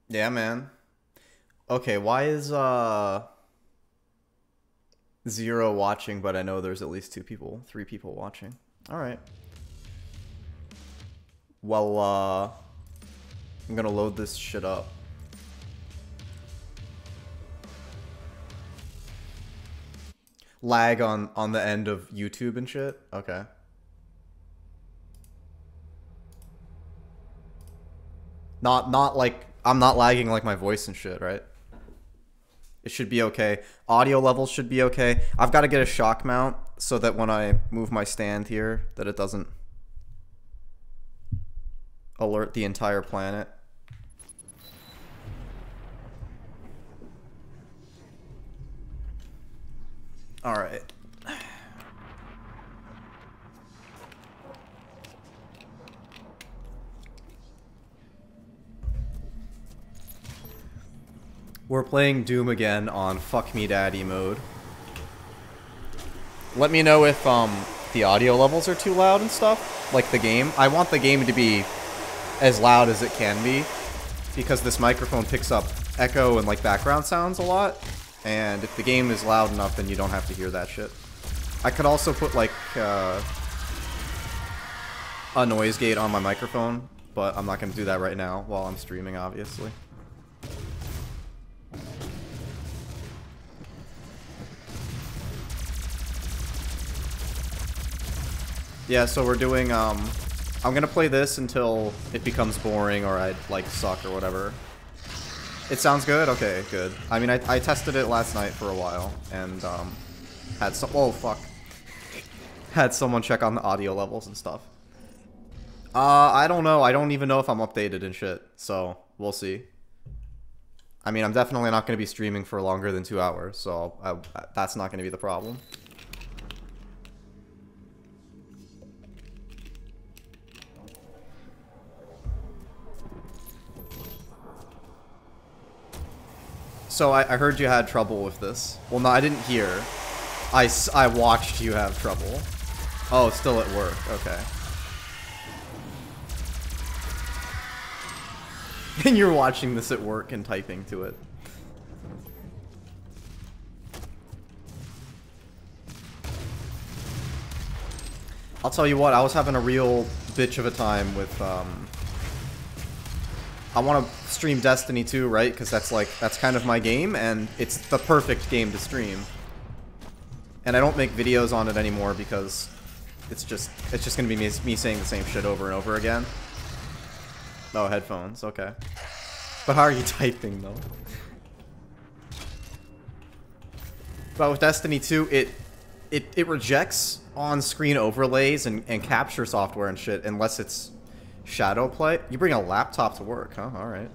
Yeah, man. Okay, why is zero watching, but I know there's at least three people watching. All right. Well, I'm gonna load this shit up. Lag on the end of YouTube and shit. Okay. Not like I'm not lagging like my voice and shit, right? It should be okay. Audio levels should be okay. I've got to get a shock mount so that when I move my stand here, that it doesn't alert the entire planet. All right. We're playing Doom again on Fuck Me Daddy mode. Let me know if the audio levels are too loud and stuff, like the game. I want the game to be as loud as it can be, because this microphone picks up echo and like background sounds a lot, and if the game is loud enough, then you don't have to hear that shit. I could also put like a noise gate on my microphone, but I'm not going to do that right now while I'm streaming, obviously. Yeah, so we're doing, I'm gonna play this until it becomes boring or I, like, suck or whatever. It sounds good? Okay, good. I mean, I tested it last night for a while, and, had some- oh, fuck. Had someone check on the audio levels and stuff. I don't know. I don't even know if I'm updated and shit, so we'll see. I mean, I'm definitely not gonna be streaming for longer than 2 hours, so that's not gonna be the problem. So I heard you had trouble with this. Well, no, I didn't hear. I watched you have trouble. Oh, it's still at work. Okay. And you're watching this at work and typing to it. I'll tell you what, I was having a real bitch of a time with, I want to stream Destiny 2, right? Because that's kind of my game, and it's the perfect game to stream. And I don't make videos on it anymore because it's just gonna be me saying the same shit over and over again. Oh, headphones, okay. But how are you typing, though? But with Destiny 2, it rejects on-screen overlays and capture software and shit unless it's shadow play. You bring a laptop to work, huh? Alright.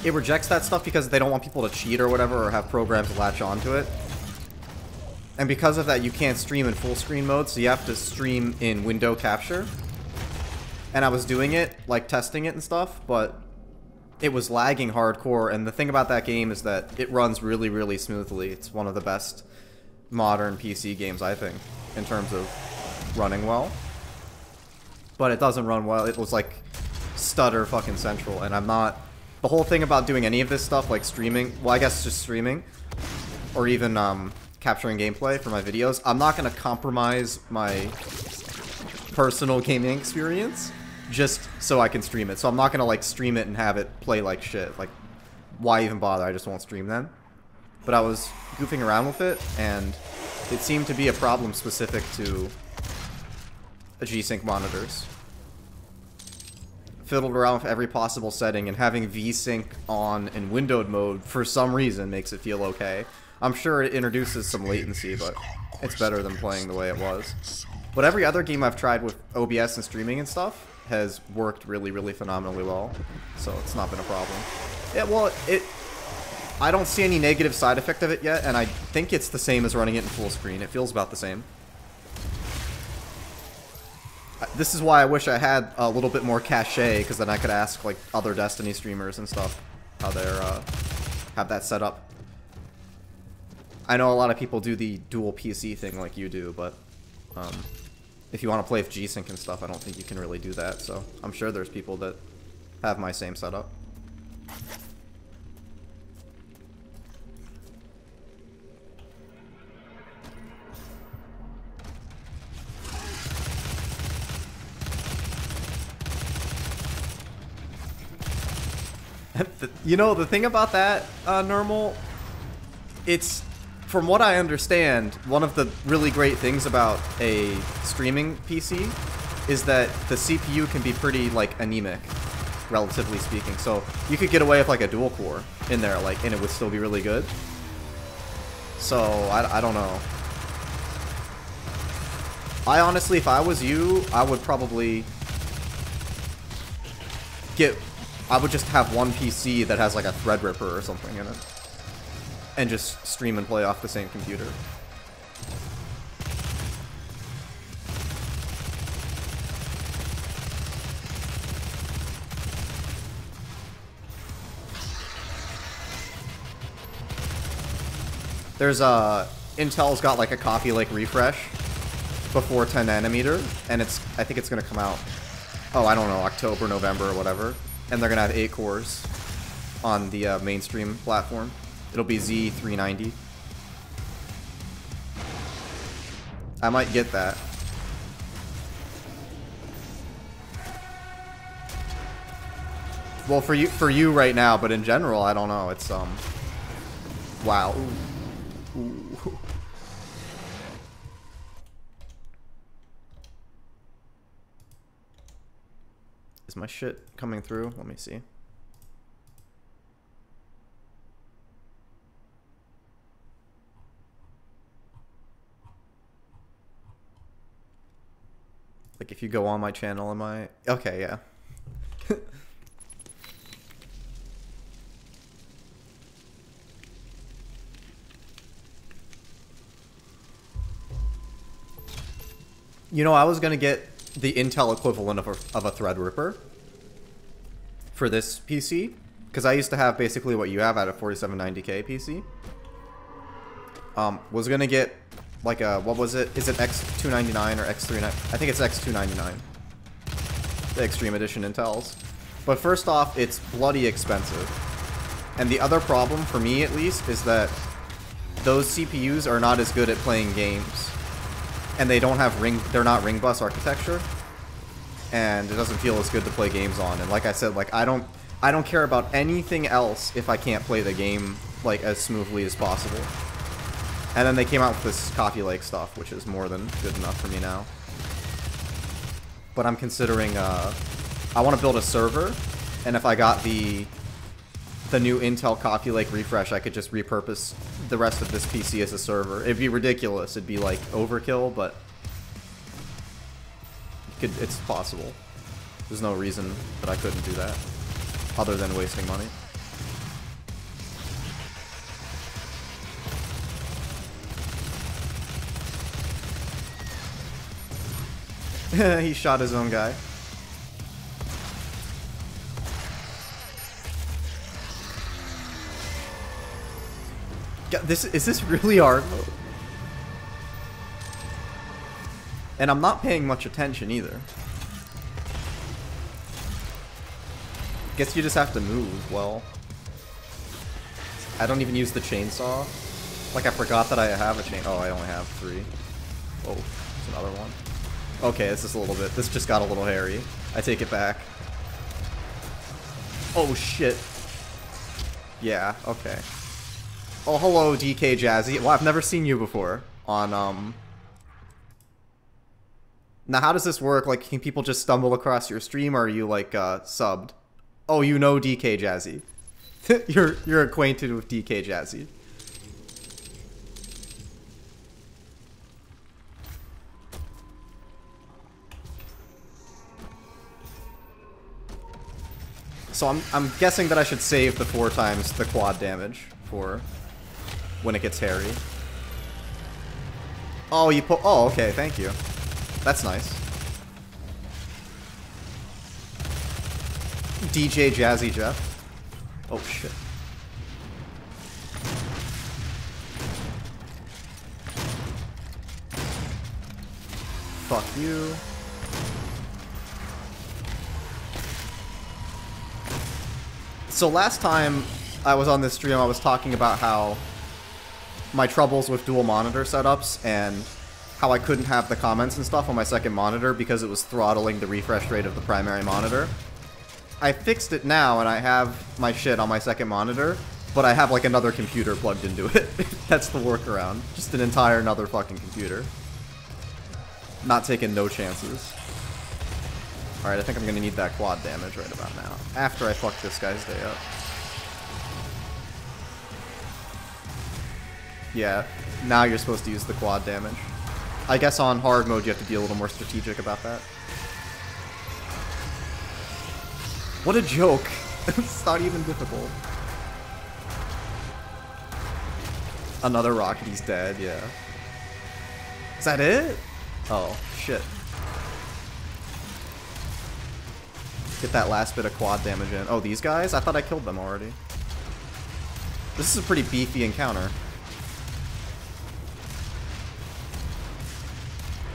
It rejects that stuff because they don't want people to cheat or whatever or have programs latch onto it. And because of that, you can't stream in full screen mode, so you have to stream in window capture. And I was doing it, like testing it and stuff, but it was lagging hardcore. And the thing about that game is that it runs really, really smoothly. It's one of the best modern PC games, I think, in terms of running well. But it doesn't run well. It was like stutter fucking central, and I'm not... The whole thing about doing any of this stuff, like streaming, well, I guess just streaming, or even capturing gameplay for my videos, I'm not going to compromise my personal gaming experience just so I can stream it. So I'm not going to, like, stream it and have it play like shit. Like, why even bother? I just won't stream then. But I was goofing around with it, and it seemed to be a problem specific to G-Sync monitors. Fiddled around with every possible setting, and having VSync on in windowed mode for some reason makes it feel okay. I'm sure it introduces some latency, but it's better than playing the way it was. But every other game I've tried with OBS and streaming and stuff has worked really, really phenomenally well, so it's not been a problem. Yeah, well, I don't see any negative side effect of it yet, and I think it's the same as running it in full screen. It feels about the same. This is why I wish I had a little bit more cachet, because then I could ask, like, other Destiny streamers and stuff how they're, have that set up. I know a lot of people do the dual PC thing like you do, but, if you want to play with G-Sync and stuff, I don't think you can really do that, so I'm sure there's people that have my same setup. You know, the thing about that, Normal, it's, from what I understand, one of the really great things about a streaming PC is that the CPU can be pretty, like, anemic, relatively speaking. So you could get away with, like, a dual core in there, like, and it would still be really good. So, I don't know. I honestly, if I was you, I would probably I would just have one PC that has like a Threadripper or something in it. And just stream and play off the same computer. There's Intel's got like a Coffee Lake refresh before 10 nanometer, and I think it's gonna come out, oh, I don't know, October, November, or whatever. And they're gonna have 8 cores on the mainstream platform. It'll be Z390. I might get that. Well, for you right now, but in general, I don't know. It's wow. Ooh. Ooh. Is my shit coming through? Let me see. Like if you go on my channel, am I... Okay, yeah. You know, I was gonna get the Intel equivalent of a Threadripper for this PC, because I used to have basically what you have at a 4790K PC. Was gonna get like a, what was it? Is it X299 or X390? I think it's X299. The Extreme Edition Intels. But first off, it's bloody expensive. And the other problem, for me at least, is that those CPUs are not as good at playing games. And they don't have they're not ring bus architecture. And it doesn't feel as good to play games on. And like I said, like I don't care about anything else if I can't play the game like as smoothly as possible. And then they came out with this Coffee Lake stuff, which is more than good enough for me now. But I'm considering, I want to build a server, and if I got the new Intel Coffee Lake refresh, I could just repurpose the rest of this PC as a server. It'd be ridiculous. It'd be like overkill, but it's possible. There's no reason that I couldn't do that, other than wasting money. He shot his own guy. God, is this really hard? And I'm not paying much attention either. Guess you just have to move well. I don't even use the chainsaw. Like I forgot that I have a chain. Oh, I only have 3. Oh, there's another one. Okay, this is a little bit. This just got a little hairy. I take it back. Oh shit. Yeah. Okay. Oh, hello, DK Jazzy. Well, I've never seen you before on Now, how does this work? Like, can people just stumble across your stream, or are you like subbed? Oh, you know DK Jazzy. You're acquainted with DK Jazzy. So I'm guessing that I should save the 4 times the quad damage for when it gets hairy. Oh, you put. Oh, okay. Thank you. That's nice. DJ Jazzy Jeff. Oh shit. Fuck you. So last time I was on this stream, I was talking about how my troubles with dual monitor setups and how I couldn't have the comments and stuff on my second monitor because it was throttling the refresh rate of the primary monitor. I fixed it now and I have my shit on my second monitor, but I have like another computer plugged into it. That's the workaround. Just an entire another fucking computer. Not taking no chances. Alright, I think I'm gonna need that quad damage right about now. After I fuck this guy's day up. Yeah, now you're supposed to use the quad damage. I guess on hard mode you have to be a little more strategic about that. What a joke. It's not even difficult. Another rocket, he's dead, yeah. Is that it? Oh, shit. Get that last bit of quad damage in. Oh, these guys? I thought I killed them already. This is a pretty beefy encounter.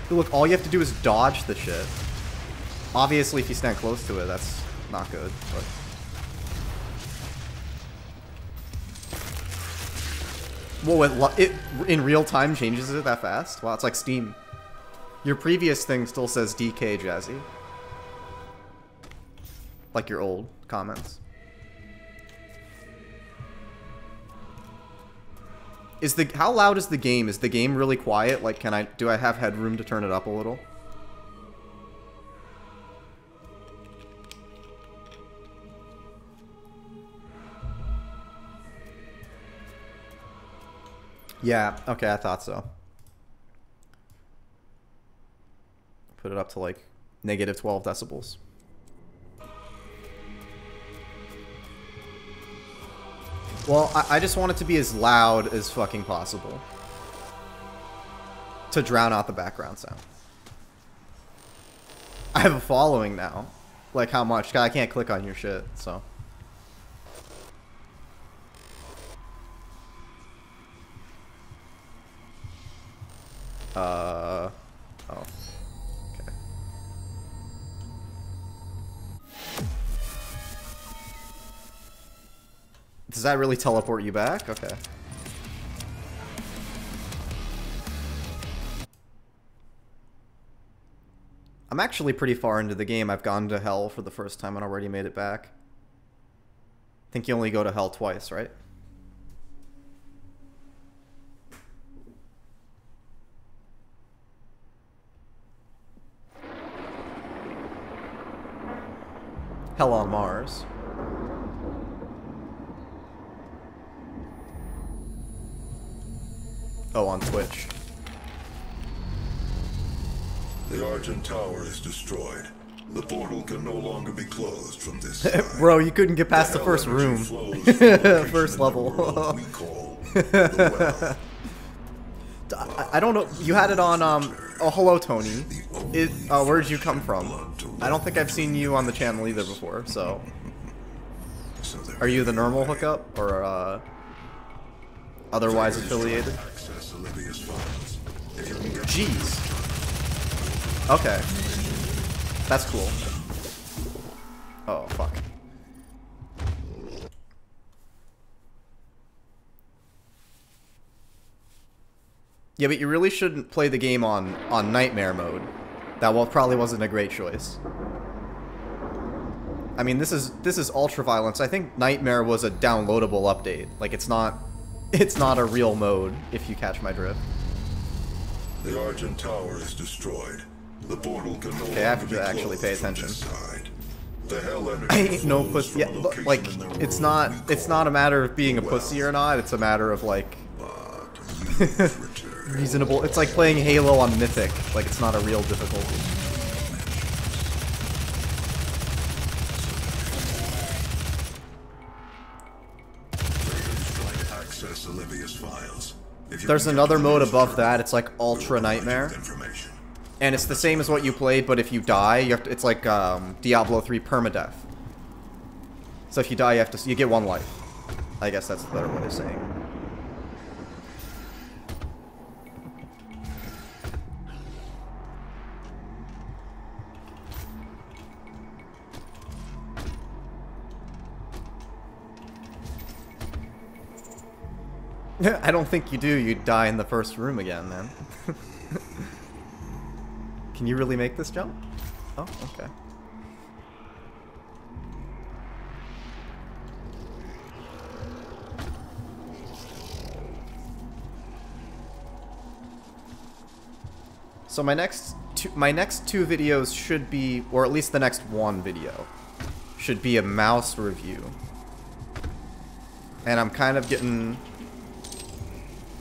Look, all you have to do is dodge the shit. Obviously, if you stand close to it, that's not good, but... Whoa, it in real time changes it that fast? Wow, it's like Steam. Your previous thing still says DK, Jazzy. Like your old comments. How loud is the game? Is the game really quiet? Like, do I have headroom to turn it up a little? Yeah, okay, I thought so. Put it up to like negative 12 decibels. Well, I just want it to be as loud as fucking possible. To drown out the background sound. I have a following now. Like how much? I can't click on your shit, so. Oh. Okay. Does that really teleport you back? Okay. I'm actually pretty far into the game. I've gone to hell for the first time and already made it back. I think you only go to hell twice, right? Hell on Mars. Oh, on Twitch. The Argent Tower is destroyed. The portal can no longer be closed from this side. Bro, you couldn't get past the first room. First level. We call the well. I don't know. You had it on, oh, hello, Tony. Where'd you come from? I don't think I've seen you on the channel either before, so. Are you the normal hookup, or, otherwise affiliated? Jeez. Okay. That's cool. Oh, fuck. Yeah, but you really shouldn't play the game on Nightmare mode. That probably wasn't a great choice. I mean, this is Ultra Violence. I think Nightmare was a downloadable update. Like, it's not a real mode, if you catch my drift. The Argent Tower is destroyed. The portal can no okay, I have to actually pay attention. The hell energy I ain't no pussy. Yeah, like, it's not a matter of being a pussy or not. It's a matter of, like, reasonable. It's like playing Halo on Mythic. Like, it's not a real difficulty. There's another mode above that. It's like Ultra Nightmare. And it's the same as what you played, but if you die, you have to, it's like Diablo 3 permadeath. So if you die, you get 1 life. I guess that's the better way of saying. I don't think you do. You'd die in the first room again, man. Can you really make this jump? Oh, okay. So my next two videos should be, or at least the next one video, should be a mouse review. And I'm kind of getting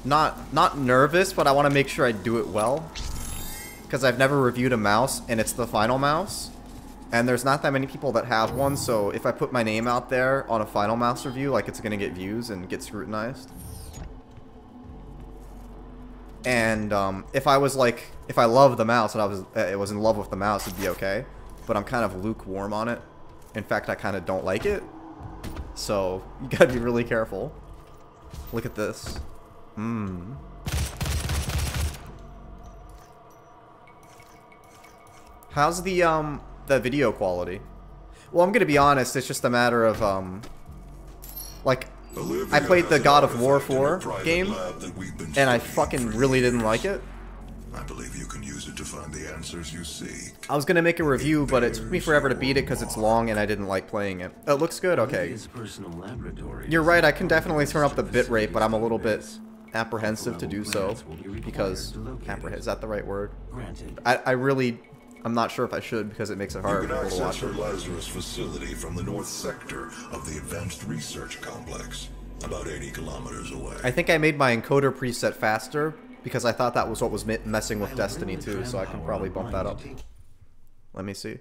not nervous, but I want to make sure I do it well. Because I've never reviewed a mouse, and it's the final mouse. And there's not that many people that have one, so if I put my name out there on a final mouse review, like, it's gonna get views and get scrutinized. And if I was like, if I loved the mouse and I was in love with the mouse, it'd be okay. But I'm kind of lukewarm on it. In fact, I kind of don't like it. So you gotta be really careful. Look at this. How's the video quality? Well, I'm gonna be honest. It's just a matter of like, I played the God of War 4 game, and I fucking really didn't like it. I believe you can use it to find the answers you seek. I was gonna make a review, but it took me forever to beat it because it's long and I didn't like playing it. It looks good, okay. You're right, I can definitely turn up the bitrate, but I'm a little bit apprehensive to do so, because, is that the right word? I'm not sure if I should, because it makes it hard for people to watch You it. can access her Lazarus facility from the north sector of the Advanced Research Complex, about 80 kilometers away. I think I made my encoder preset faster, because I thought that was what was messing with Destiny 2, so I can probably bump that up. Let me see.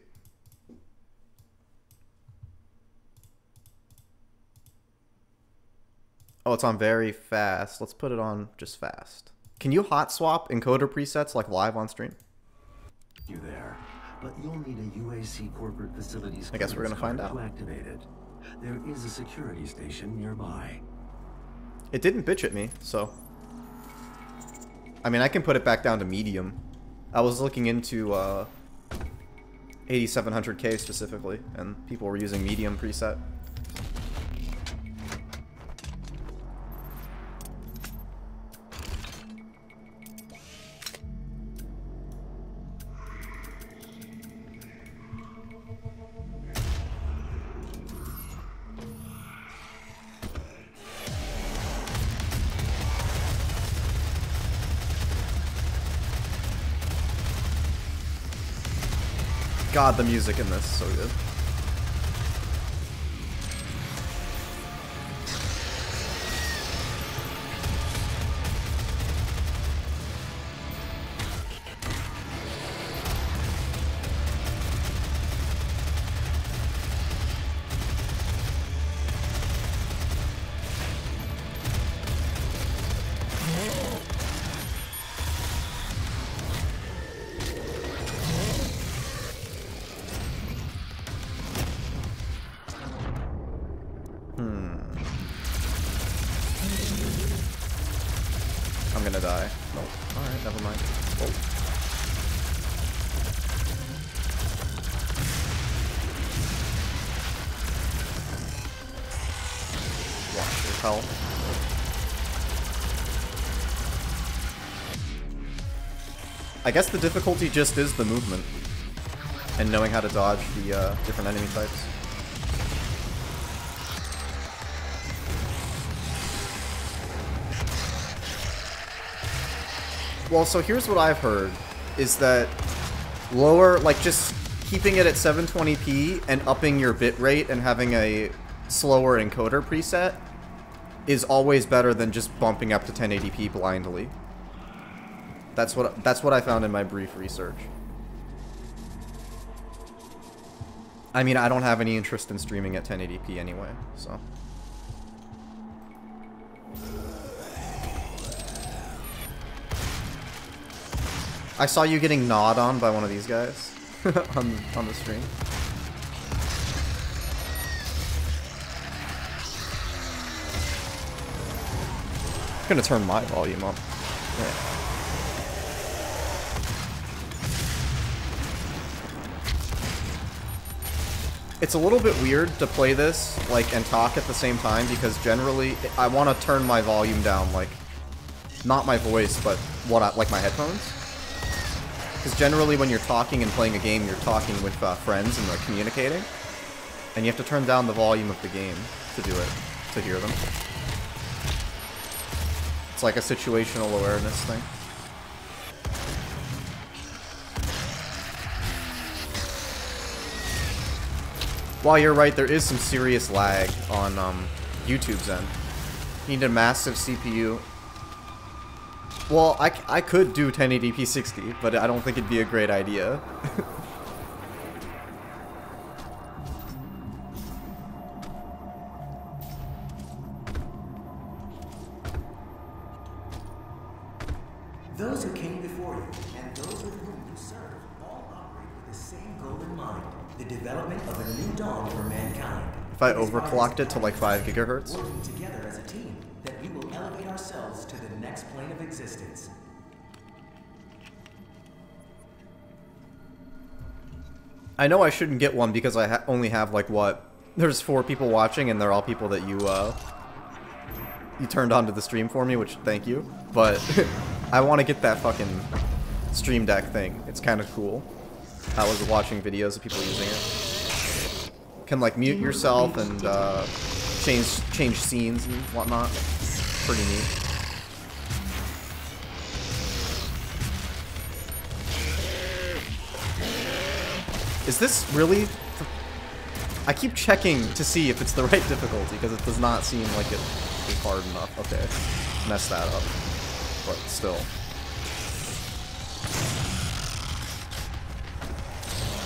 Oh, it's on very fast. Let's put it on just fast. Can you hot swap encoder presets like live on stream? You there, but you'll need a UAC corporate facilities. I guess we're gonna find out. To activate it. There is a security station nearby. It didn't bitch at me, so. I mean, I can put it back down to medium. I was looking into 8700K specifically, and people were using medium preset. God, the music in this is so good. I'm gonna die. Nope. Alright, never mind. Oh. Watch your health. I guess the difficulty just is the movement. And knowing how to dodge the different enemy types. Well, so here's what I've heard, is that lower, like just keeping it at 720p and upping your bitrate and having a slower encoder preset is always better than just bumping up to 1080p blindly. That's what I found in my brief research. I mean, I don't have any interest in streaming at 1080p anyway, so. I saw you getting gnawed on by one of these guys on the stream. I'm gonna turn my volume up. Yeah. It's a little bit weird to play this, like, and talk at the same time, because generally, I want to turn my volume down, like, not my voice, but like my headphones. Because generally when you're talking and playing a game, you're talking with friends and, like, communicating. And you have to turn down the volume of the game to do it, to hear them. It's like a situational awareness thing. While you're right, there is some serious lag on YouTube's end. You need a massive CPU. Well, I could do 1080p 60, but I don't think it'd be a great idea. Those who came before you and those with whom you serve all operate with the same goal in mind: the development of a new dawn for mankind. If I overclocked it to like 5 gigahertz. Working together as a team, that we will elevate ourselves to the next plane of existence. I know I shouldn't get one because I only have like what? There's 4 people watching and they're all people that you turned onto the stream for me, which thank you. But I want to get that fucking Stream Deck thing. It's kind of cool. I was watching videos of people using it. Can like mute yourself and change scenes and whatnot. Pretty neat. Is this really? I keep checking to see if it's the right difficulty because it does not seem like it is hard enough. Okay, messed that up, but still.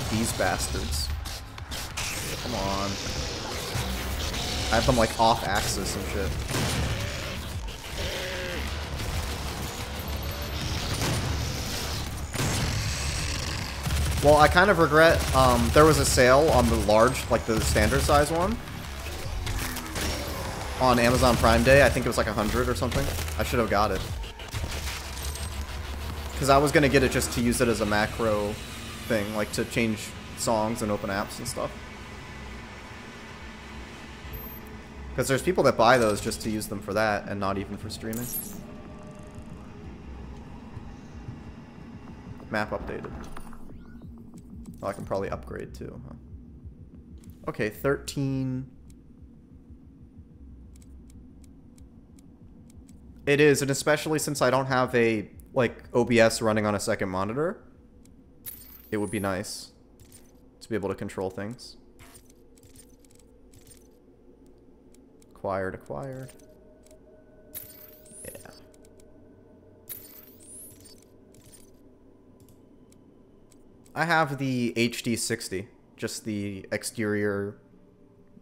These bastards. Come on. I have them like off axis and shit. Well, I kind of regret, there was a sale on the large, like the standard size one. On Amazon Prime Day, I think it was like 100 or something. I should have got it. Because I was going to get it just to use it as a macro thing, like to change songs and open apps and stuff. Because there's people that buy those just to use them for that and not even for streaming. Map updated. Oh, I can probably upgrade too, huh? Okay, 13. It is, and especially since I don't have a, like, OBS running on a second monitor, it would be nice to be able to control things. Acquired. Yeah. I have the HD60, just the exterior,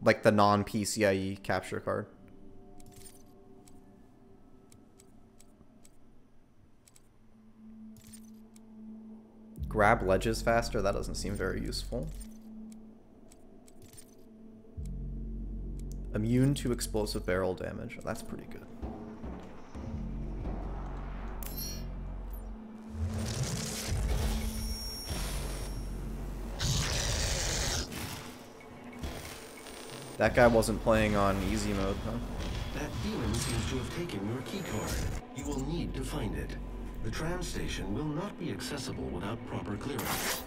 like the non-PCIe capture card. Grab ledges faster? That doesn't seem very useful. Immune to explosive barrel damage. That's pretty good. That guy wasn't playing on easy mode, huh? That demon seems to have taken your key card. You will need to find it. The tram station will not be accessible without proper clearance.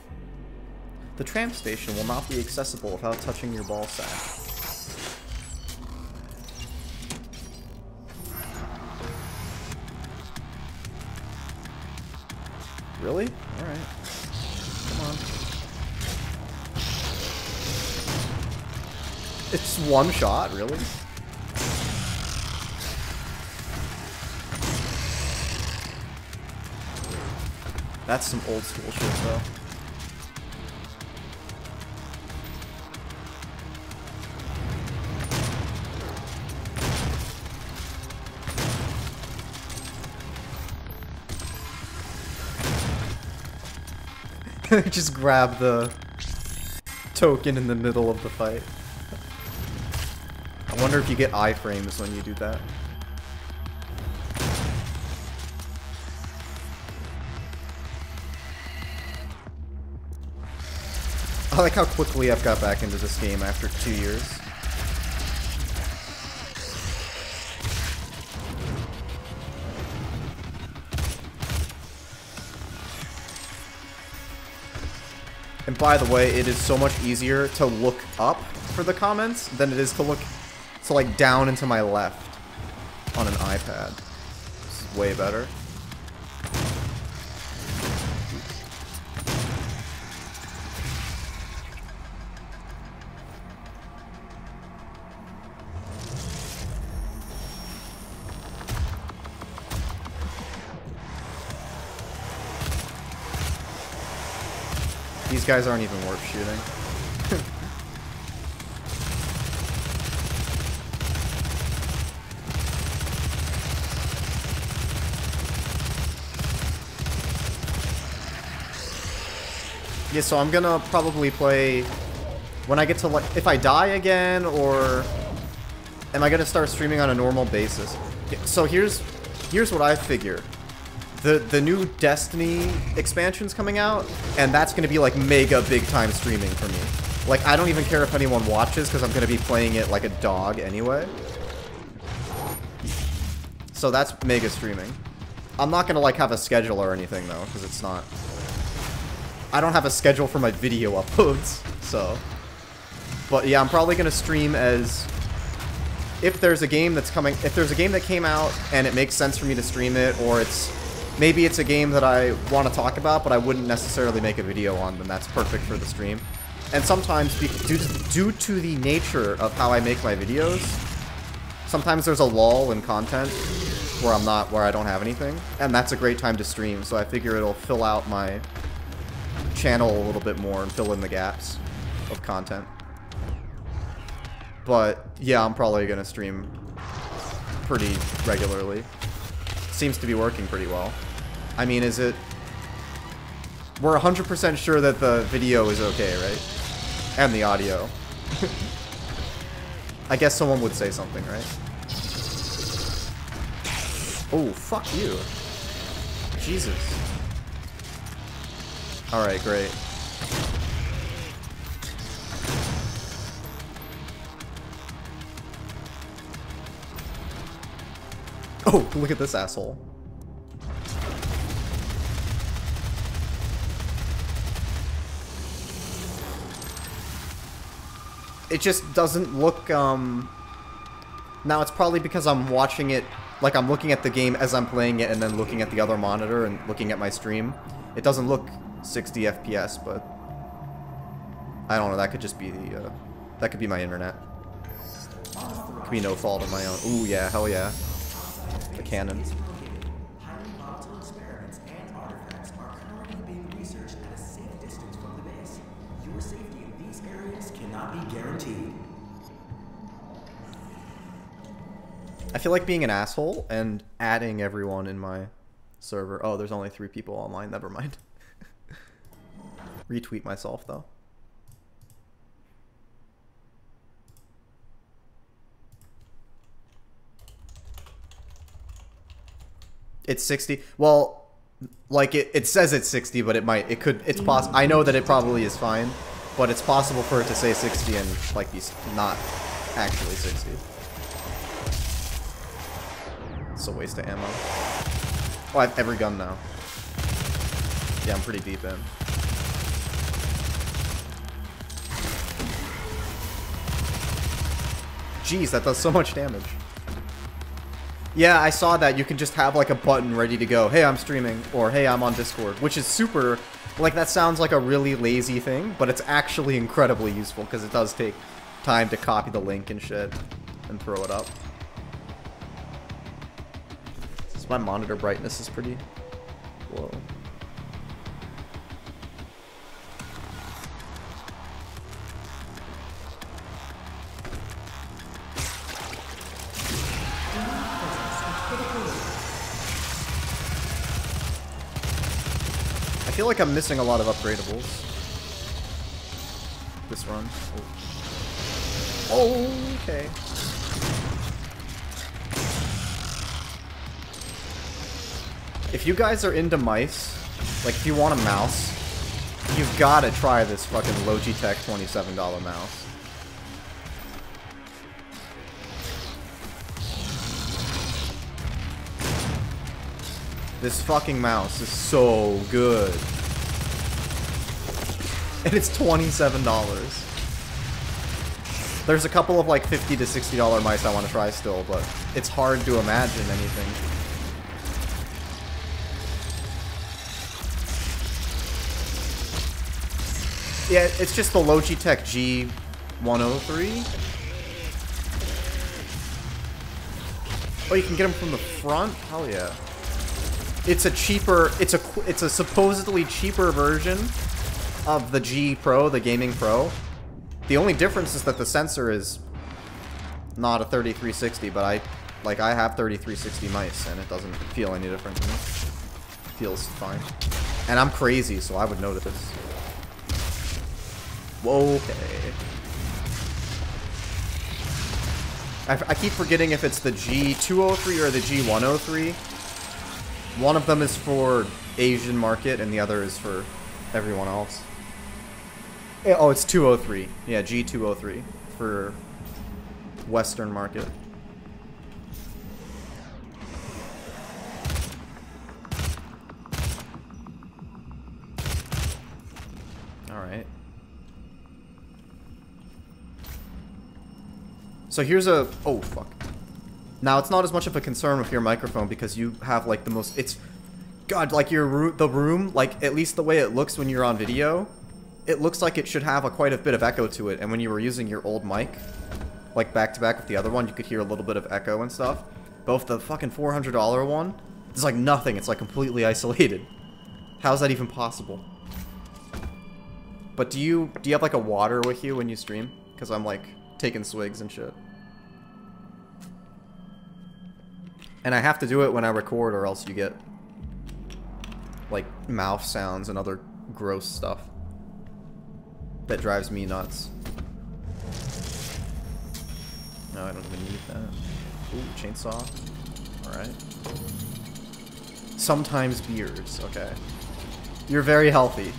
The tram station will not be accessible without touching your ball sack. Really? Alright. Come on. It's one shot, really? That's some old school shit, though. Just grab the token in the middle of the fight. I wonder if you get iframes when you do that. I like how quickly I've got back into this game after 2 years. And by the way, it is so much easier to look up for the comments than it is to look like down and to my left on an iPad. This is way better. These guys aren't even worth shooting. Yeah, so I'm gonna probably play when I get to, like, if I die again, or am I gonna start streaming on a normal basis? So here's what I figure. The new Destiny expansion's coming out, and that's gonna be like mega big time streaming for me. Like, I don't even care if anyone watches, because I'm gonna be playing it like a dog anyway. So that's mega streaming. I'm not gonna like have a schedule or anything though, because it's not. I don't have a schedule for my video uploads, so. But yeah, I'm probably gonna stream as if there's a game that's coming. If there's a game that came out and it makes sense for me to stream it, or maybe it's a game that I want to talk about, but I wouldn't necessarily make a video on, then that's perfect for the stream. And sometimes, due to the nature of how I make my videos, sometimes there's a lull in content where I don't have anything, and that's a great time to stream, so I figure it'll fill out my channel a little bit more and fill in the gaps of content. But yeah, I'm probably gonna stream pretty regularly. Seems to be working pretty well. I mean, we're 100% sure that the video is okay, right? And the audio. I guess someone would say something, right? Oh, fuck you. Jesus. Alright, great. Oh, look at this asshole. It just doesn't look, now it's probably because I'm watching it, like I'm looking at the game as I'm playing it and then looking at the other monitor and looking at my stream. It doesn't look 60 FPS, but I don't know, that could just be the, that could be my internet. Could be no fault of my own. Ooh, yeah, hell yeah. The cannon. Highly volatile experiments and artifacts are currently being researched at a safe distance from the base. Your safety in these areas cannot be guaranteed. I feel like being an asshole and adding everyone in my server. Oh, there's only 3 people online. Never mind. Retweet myself, though. It's 60. Well, like it says it's 60, but it's possible. I know that it probably is fine, but it's possible for it to say 60 and like be not actually 60. It's a waste of ammo. Oh, I have every gun now. Yeah, I'm pretty deep in. Jeez, that does so much damage. Yeah, I saw that. You can just have like a button ready to go. Hey, I'm streaming, or hey, I'm on Discord, which is super, like, that sounds like a really lazy thing, but it's actually incredibly useful because it does take time to copy the link and shit and throw it up. So my monitor brightness is pretty low. I feel like I'm missing a lot of upgradables this run. Oh, okay. If you guys are into mice, like if you want a mouse, You've got to try this fucking Logitech $27 mouse. This fucking mouse is so good. And it's $27. There's a couple of like $50 to $60 mice I want to try still, but it's hard to imagine anything. Yeah, it's just the Logitech G103. Oh, you can get them from the front? Hell yeah. It's a cheaper, it's a supposedly cheaper version of the G Pro, the Gaming Pro. The only difference is that the sensor is not a 3360, but I have 3360 mice, and it doesn't feel any different to me. It feels fine. And I'm crazy, so I would notice. Whoa, okay. I keep forgetting if it's the G203 or the G103. One of them is for Asian market, and the other is for everyone else. Oh, it's 203. Yeah, G203 for Western market. Alright. So here's a... Oh, fuck. Now, it's not as much of a concern with your microphone because you have, like, the most... It's... God, like, the room, like, at least the way it looks when you're on video, it looks like it should have quite a bit of echo to it. And when you were using your old mic, like, back-to-back with the other one, you could hear a little bit of echo and stuff. But with the fucking $400 one, there's, like, nothing. It's, like, completely isolated. How's that even possible? But do you have, like, a water with you when you stream? Because I'm, like, taking swigs and shit. And I have to do it when I record, or else you get, like, mouth sounds and other gross stuff that drives me nuts. No, I don't even need that. Ooh, chainsaw. Alright. Sometimes beers. Okay. You're very healthy.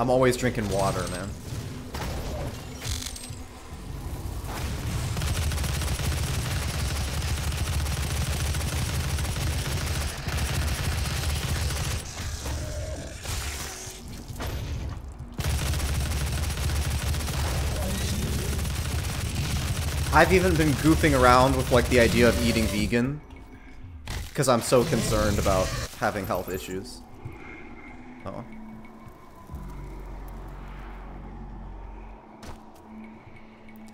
I'm always drinking water, man. I've even been goofing around with, like, the idea of eating vegan because I'm so concerned about having health issues. Oh.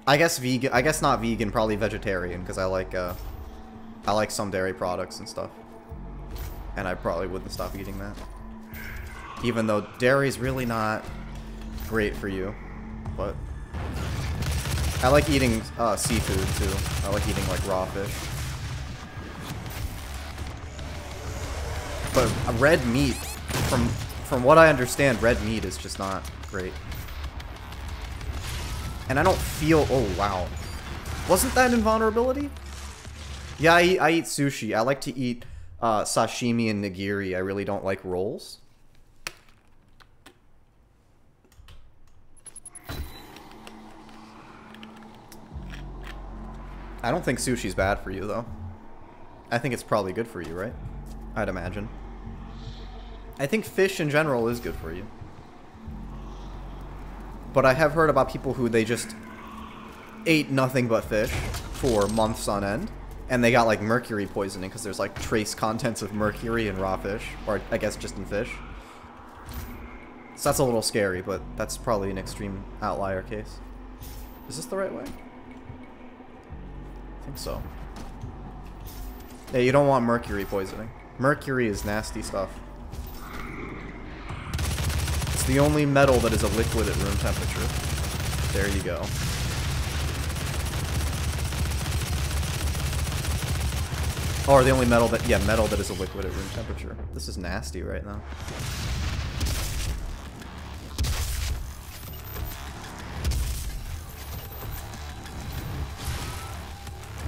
I guess vegan. I guess not vegan. Probably vegetarian because I like some dairy products and stuff, and I probably wouldn't stop eating that. Even though dairy's really not great for you, but I like eating seafood too. I like eating like raw fish. But red meat, from what I understand, red meat is just not great. And I don't feel... Oh, wow. Wasn't that invulnerability? Yeah, I eat sushi. I like to eat sashimi and nigiri. I really don't like rolls. I don't think sushi's bad for you, though. I think it's probably good for you, right? I'd imagine. I think fish in general is good for you. But I have heard about people who they just ate nothing but fish for months on end, and they got like mercury poisoning because there's like trace contents of mercury in raw fish, or I guess just in fish. So that's a little scary, but that's probably an extreme outlier case. Is this the right way? I think so. Yeah, you don't want mercury poisoning. Mercury is nasty stuff. It's the only metal that is a liquid at room temperature. There you go. Or the only metal that, yeah, metal that is a liquid at room temperature. This is nasty right now.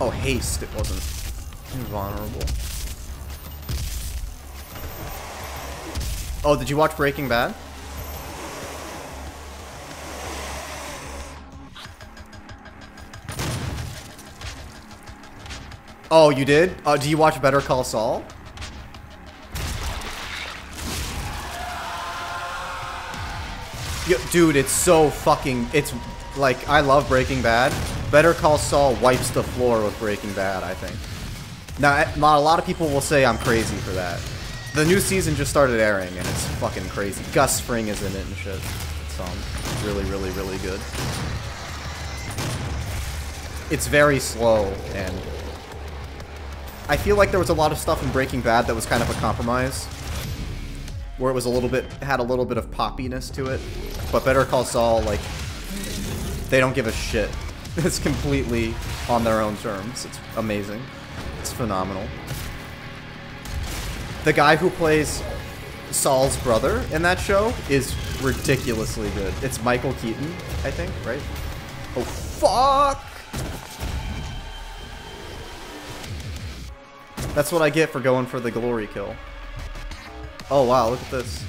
Oh, haste, it wasn't. Invulnerable. Oh, did you watch Breaking Bad? Oh, you did? Do you watch Better Call Saul? Dude, it's so fucking... It's like, I love Breaking Bad. Better Call Saul wipes the floor with Breaking Bad, I think. Now, not a lot of people will say I'm crazy for that. The new season just started airing, and it's fucking crazy. Gus Fring is in it and shit. It's really, really, really good. It's very slow, and... I feel like there was a lot of stuff in Breaking Bad that was kind of a compromise. Where it was a little bit, had a little bit of poppiness to it. But Better Call Saul, like, they don't give a shit. It's completely on their own terms. It's amazing. It's phenomenal. The guy who plays Saul's brother in that show is ridiculously good. It's Michael Keaton, I think, right? Oh, fuck! That's what I get for going for the glory kill. Oh, wow, look at this.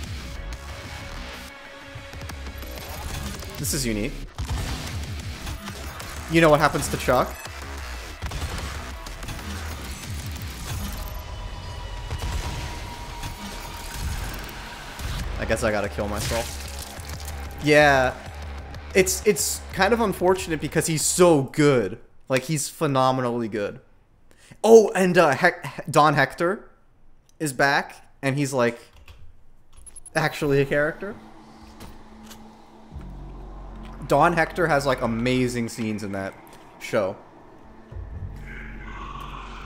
This is unique. You know what happens to Chuck? I guess I gotta kill myself. Yeah. It's kind of unfortunate because he's so good. Like, he's phenomenally good. Oh, and Don Hector is back, and he's, like, actually a character. Don Hector has, like, amazing scenes in that show.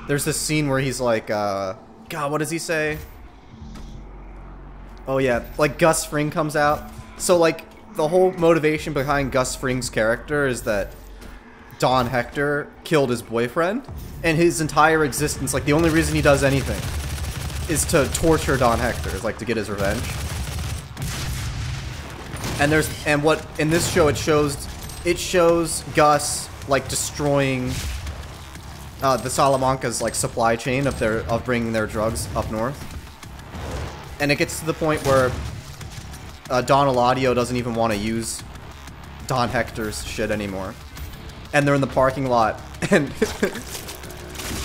There's this scene where he's like, God, what does he say? Oh, yeah, like, Gus Fring comes out. So, like, the whole motivation behind Gus Fring's character is that Don Hector killed his boyfriend, and his entire existence, like, the only reason he does anything is to torture Don Hector, like, to get his revenge. And what in this show it shows Gus, like, destroying the Salamanca's, like, supply chain of bringing their drugs up north. And it gets to the point where Don Eladio doesn't even want to use Don Hector's shit anymore. And they're in the parking lot, and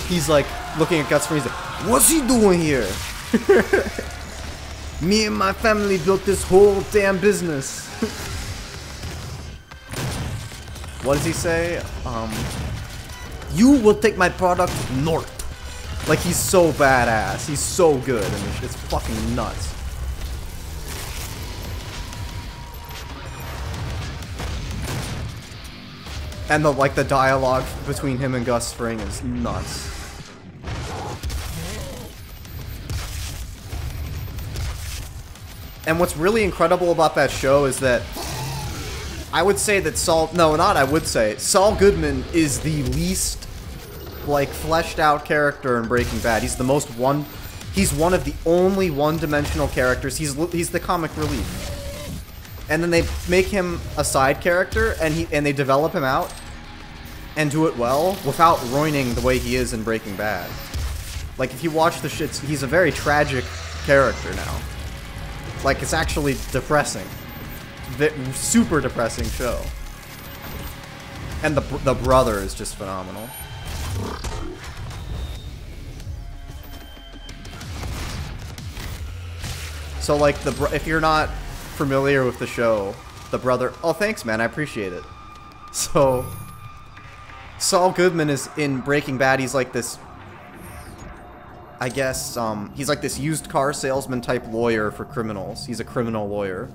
he's like looking at Gus Fring. He's like, "What's he doing here? Me and my family built this whole damn business." What does he say? You will take my product north. Like, he's so badass. He's so good, and it's fucking nuts. And the dialogue between him and Gus Fring is nuts. And what's really incredible about that show is that I would say that Saul Goodman is the least, like, fleshed out character in Breaking Bad. He's he's one of the only one-dimensional characters. He's the comic relief. And then they make him a side character, and they develop him out and do it well without ruining the way he is in Breaking Bad. Like, if you watch the shit, he's a very tragic character now. Like, it's actually depressing. Super depressing show. And the brother is just phenomenal. So, like, if you're not familiar with the show, the brother... Oh, thanks, man. I appreciate it. So, Saul Goodman is in Breaking Bad. He's like this... I guess, he's like this used car salesman type lawyer for criminals. He's a criminal lawyer.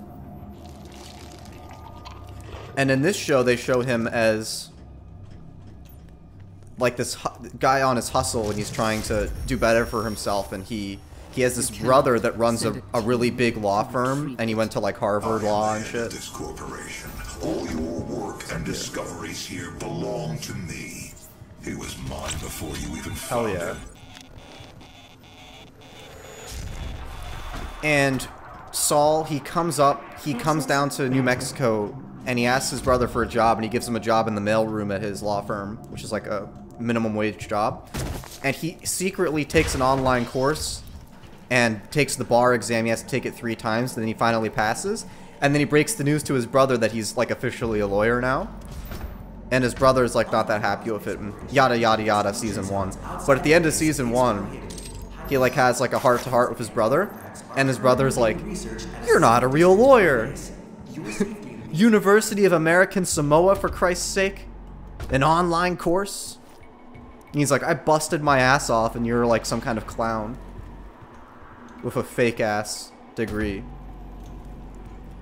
And in this show, they show him as like this guy on his hustle, and he's trying to do better for himself, and he has this brother that runs a really big law firm, and he went to like Harvard Law and shit. This corporation, all your work and discoveries here belong to me. He was mine before you even found Hell yeah. him. And Saul, he comes down to New Mexico, and he asks his brother for a job, and he gives him a job in the mailroom at his law firm, which is like a minimum wage job. And he secretly takes an online course and takes the bar exam. He has to take it 3 times, then he finally passes. And then he breaks the news to his brother that he's, like, officially a lawyer now. And his brother's, like, not that happy with it, and yada yada yada, season 1. But at the end of season 1, he, like, has, like, a heart-to-heart with his brother. And his brother's like, "You're not a real lawyer." University of American Samoa, for Christ's sake? An online course? And he's like, "I busted my ass off and you're like some kind of clown with a fake-ass degree."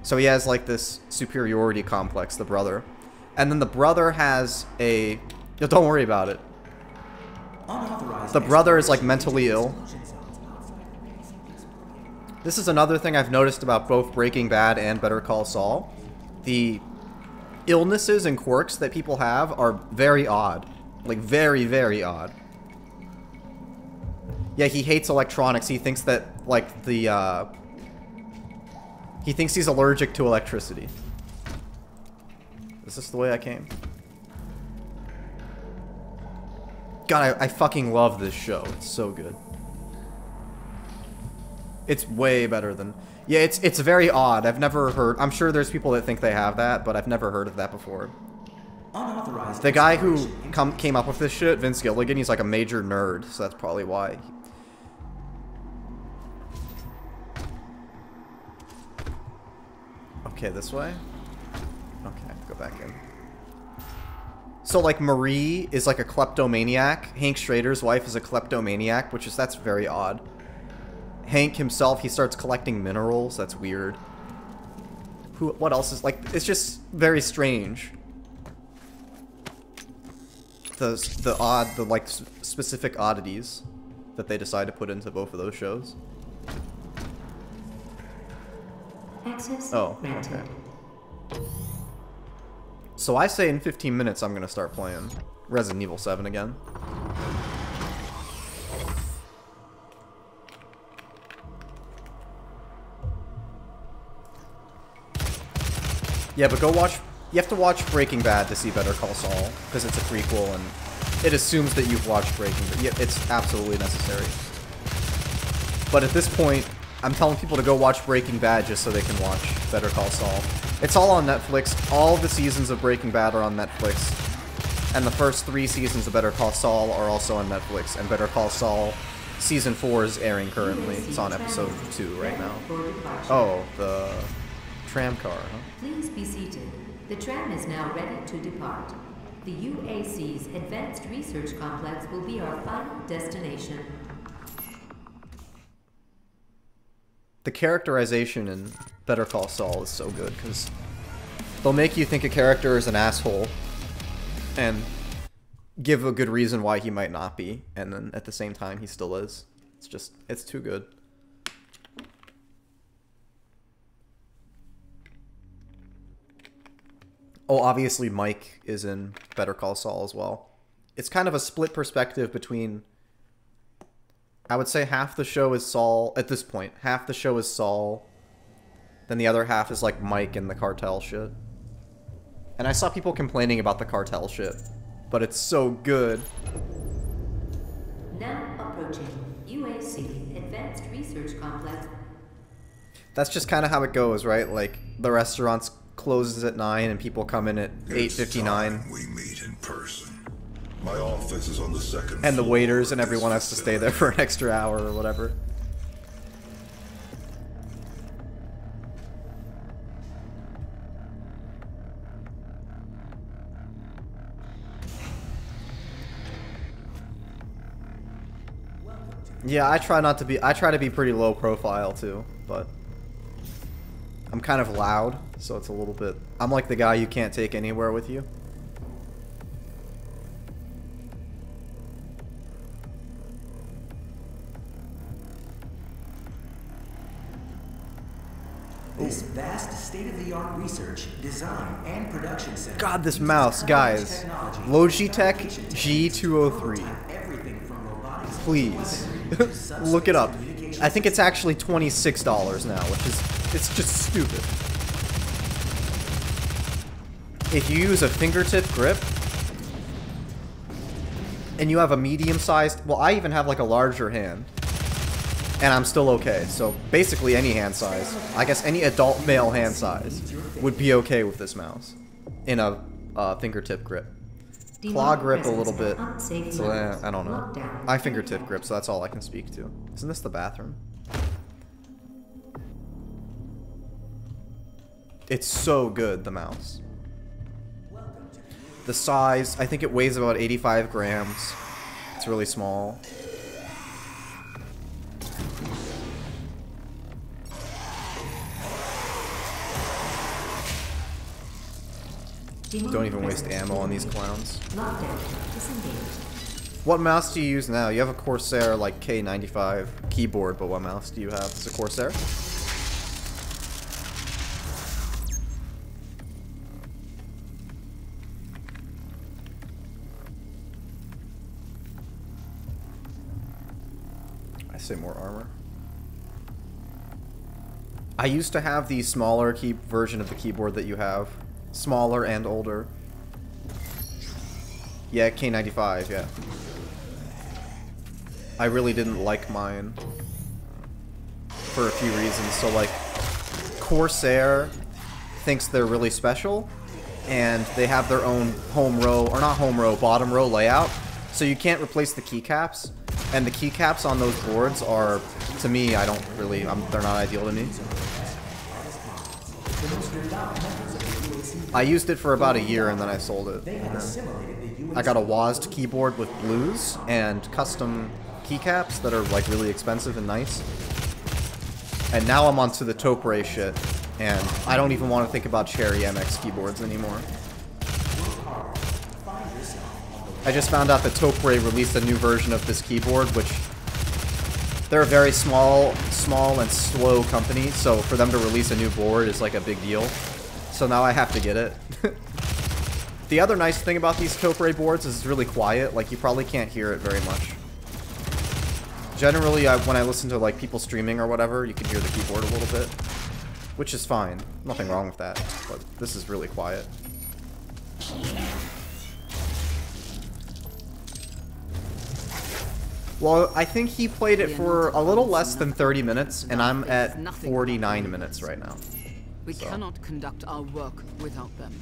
So he has like this superiority complex, the brother. And then the brother has a... No, don't worry about it. The brother is like mentally ill. This is another thing I've noticed about both Breaking Bad and Better Call Saul. The illnesses and quirks that people have are very odd. Like, very, very odd. Yeah, he hates electronics. He thinks that, like, the, he thinks he's allergic to electricity. Is this the way I came? God, I fucking love this show. It's so good. It's way better than... Yeah, it's very odd. I've never heard... I'm sure there's people that think they have that, but I've never heard of that before. The guy who came up with this shit, Vince Gilligan, he's like a major nerd, so that's probably why. Okay, this way? Okay, go back in. So, like, Marie is like a kleptomaniac. Hank Schrader's wife is a kleptomaniac, that's very odd. Hank himself, he starts collecting minerals. That's weird. What else is, like, it's just very strange. The like, specific oddities that they decide to put into both of those shows. Oh, okay. So I say in 15 minutes I'm gonna start playing Resident Evil 7 again. Yeah, but go watch... You have to watch Breaking Bad to see Better Call Saul, because it's a prequel, and it assumes that you've watched Breaking Bad. Yeah, it's absolutely necessary. But at this point, I'm telling people to go watch Breaking Bad just so they can watch Better Call Saul. It's all on Netflix. All the seasons of Breaking Bad are on Netflix. And the first 3 seasons of Better Call Saul are also on Netflix. And Better Call Saul Season 4 is airing currently. It's on episode 2 right now. Oh, the... tram car, huh? Please be seated. The tram is now ready to depart. The UAC's Advanced Research Complex will be our final destination. The characterization in Better Call Saul is so good, because they'll make you think a character is an asshole, and give a good reason why he might not be, and then at the same time he still is. It's too good. Oh, obviously Mike is in Better Call Saul as well. It's kind of a split perspective between... I would say half the show is Saul, at this point. Half the show is Saul. Then the other half is like Mike and the cartel shit. And I saw people complaining about the cartel shit. But it's so good. Now approaching UAC Advanced Research Complex. That's just kind of how it goes, right? Like, the restaurant's closes at 9 and people come in at 8:59. We meet in person. My office is on the 2nd floor. And the waiters and everyone has to stay there for an extra hour or whatever. Yeah, I try to be pretty low profile too, but I'm kind of loud, so it's a little bit... I'm like the guy you can't take anywhere with you. This vast state-of-the-art research, design, and production center. God, this mouse, guys. Logitech G203. Please. Look it up. I think it's actually $26 now, which is... It's just stupid. If you use a fingertip grip, and you have a medium-sized... Well, I even have, like, a larger hand. And I'm still okay. So, basically any hand size. I guess any adult male hand size would be okay with this mouse. In a fingertip grip. Claw grip a little bit. So, I don't know. I fingertip grip, so that's all I can speak to. Isn't this the bathroom? It's so good, the mouse. The size, I think it weighs about 85 grams. It's really small. Don't even waste ammo on these clowns. What mouse do you use now? You have a Corsair, like, K95 keyboard, but what mouse do you have? Is it Corsair? I say more armor. I used to have the smaller version of the keyboard that you have. Smaller and older. Yeah, K95, yeah. I really didn't like mine. For a few reasons. So, like, Corsair thinks they're really special. And they have their own home row, or not home row, bottom row layout. So you can't replace the keycaps. And the keycaps on those boards are, to me, I don't really, they're not ideal to me. I used it for about a year and then I sold it. I got a WASD keyboard with blues and custom keycaps that are like really expensive and nice. And now I'm onto the Topre shit, and I don't even want to think about Cherry MX keyboards anymore. I just found out that Topre released a new version of this keyboard, which they're a very small and slow company, so for them to release a new board is like a big deal. So now I have to get it. The other nice thing about these Topre boards is it's really quiet. Like, you probably can't hear it very much. Generally, when I listen to like people streaming or whatever, you can hear the keyboard a little bit, which is fine. Nothing wrong with that, but this is really quiet. Well, I think he played it for a little less than 30 minutes, and I'm at 49 minutes right now. We cannot conduct our work without them.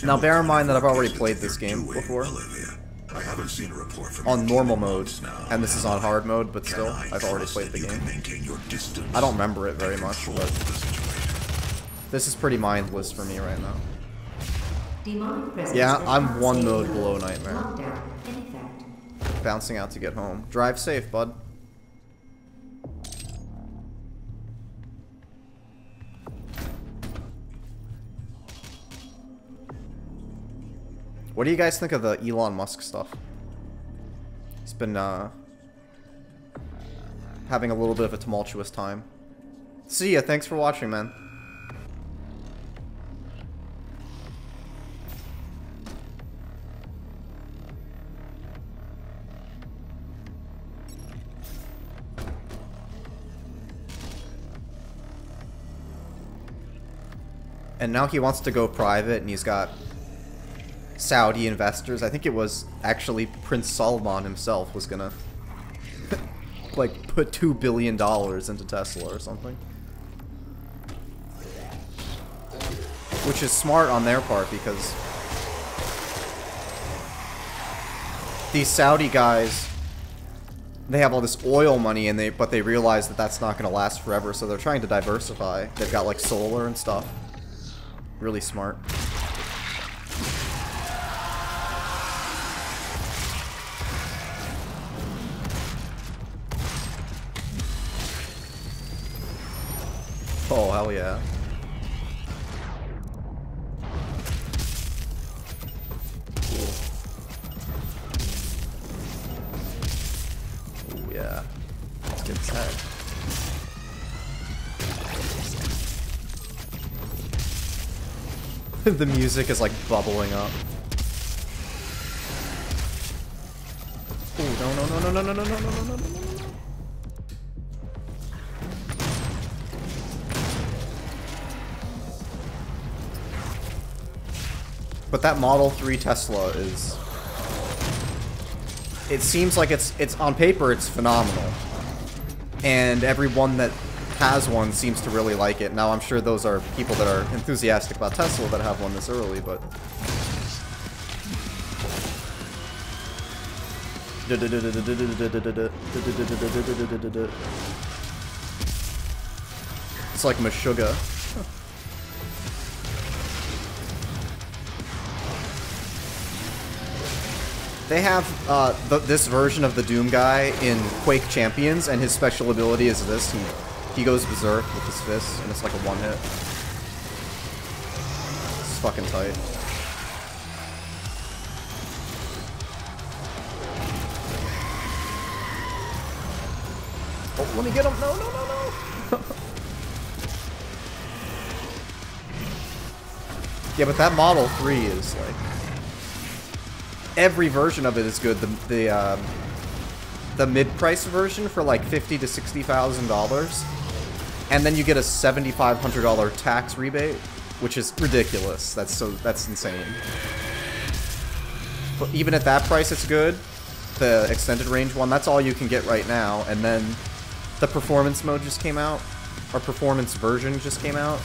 Now, bear in mind that I've already played this game before. I haven't seen a report from on normal mode, and this is on hard mode, but still, I've already played the game. I don't remember it very much, but this is pretty mindless for me right now. Yeah, I'm one mode below Nightmare. Bouncing out to get home. Drive safe, bud. What do you guys think of the Elon Musk stuff? He's been having a little bit of a tumultuous time. See ya, thanks for watching, man. And now he wants to go private, and he's got Saudi investors. I think it was actually Prince Salman himself was gonna like put $2 billion into Tesla or something. Which is smart on their part, because these Saudi guys, they have all this oil money, and but they realize that that's not gonna last forever, so they're trying to diversify. They've got like solar and stuff. Really smart. Oh, hell yeah. Cool. Oh, yeah. Let's get tagged. The music is like bubbling up. Oh, no, no, no, no, no, no, no, no, no, no, no, no. But that Model 3 Tesla is it seems like it's on paper it's phenomenal, and everyone that has one seems to really like it. Now I'm sure those are people that are enthusiastic about Tesla that have one this early, but it's like Meshuggah. They have this version of the Doom guy in Quake Champions, and his special ability is this. He goes berserk with his fists, and it's like a one-hit. It's fucking tight. Oh, let me get him! No, no, no, no! Yeah, but that Model 3 is like... Every version of it is good. The mid-price version for like $50,000 to $60,000, and then you get a $7,500 tax rebate, which is ridiculous. That's insane. But even at that price, it's good. The extended range one, that's all you can get right now. And then the performance mode just came out, or performance version just came out.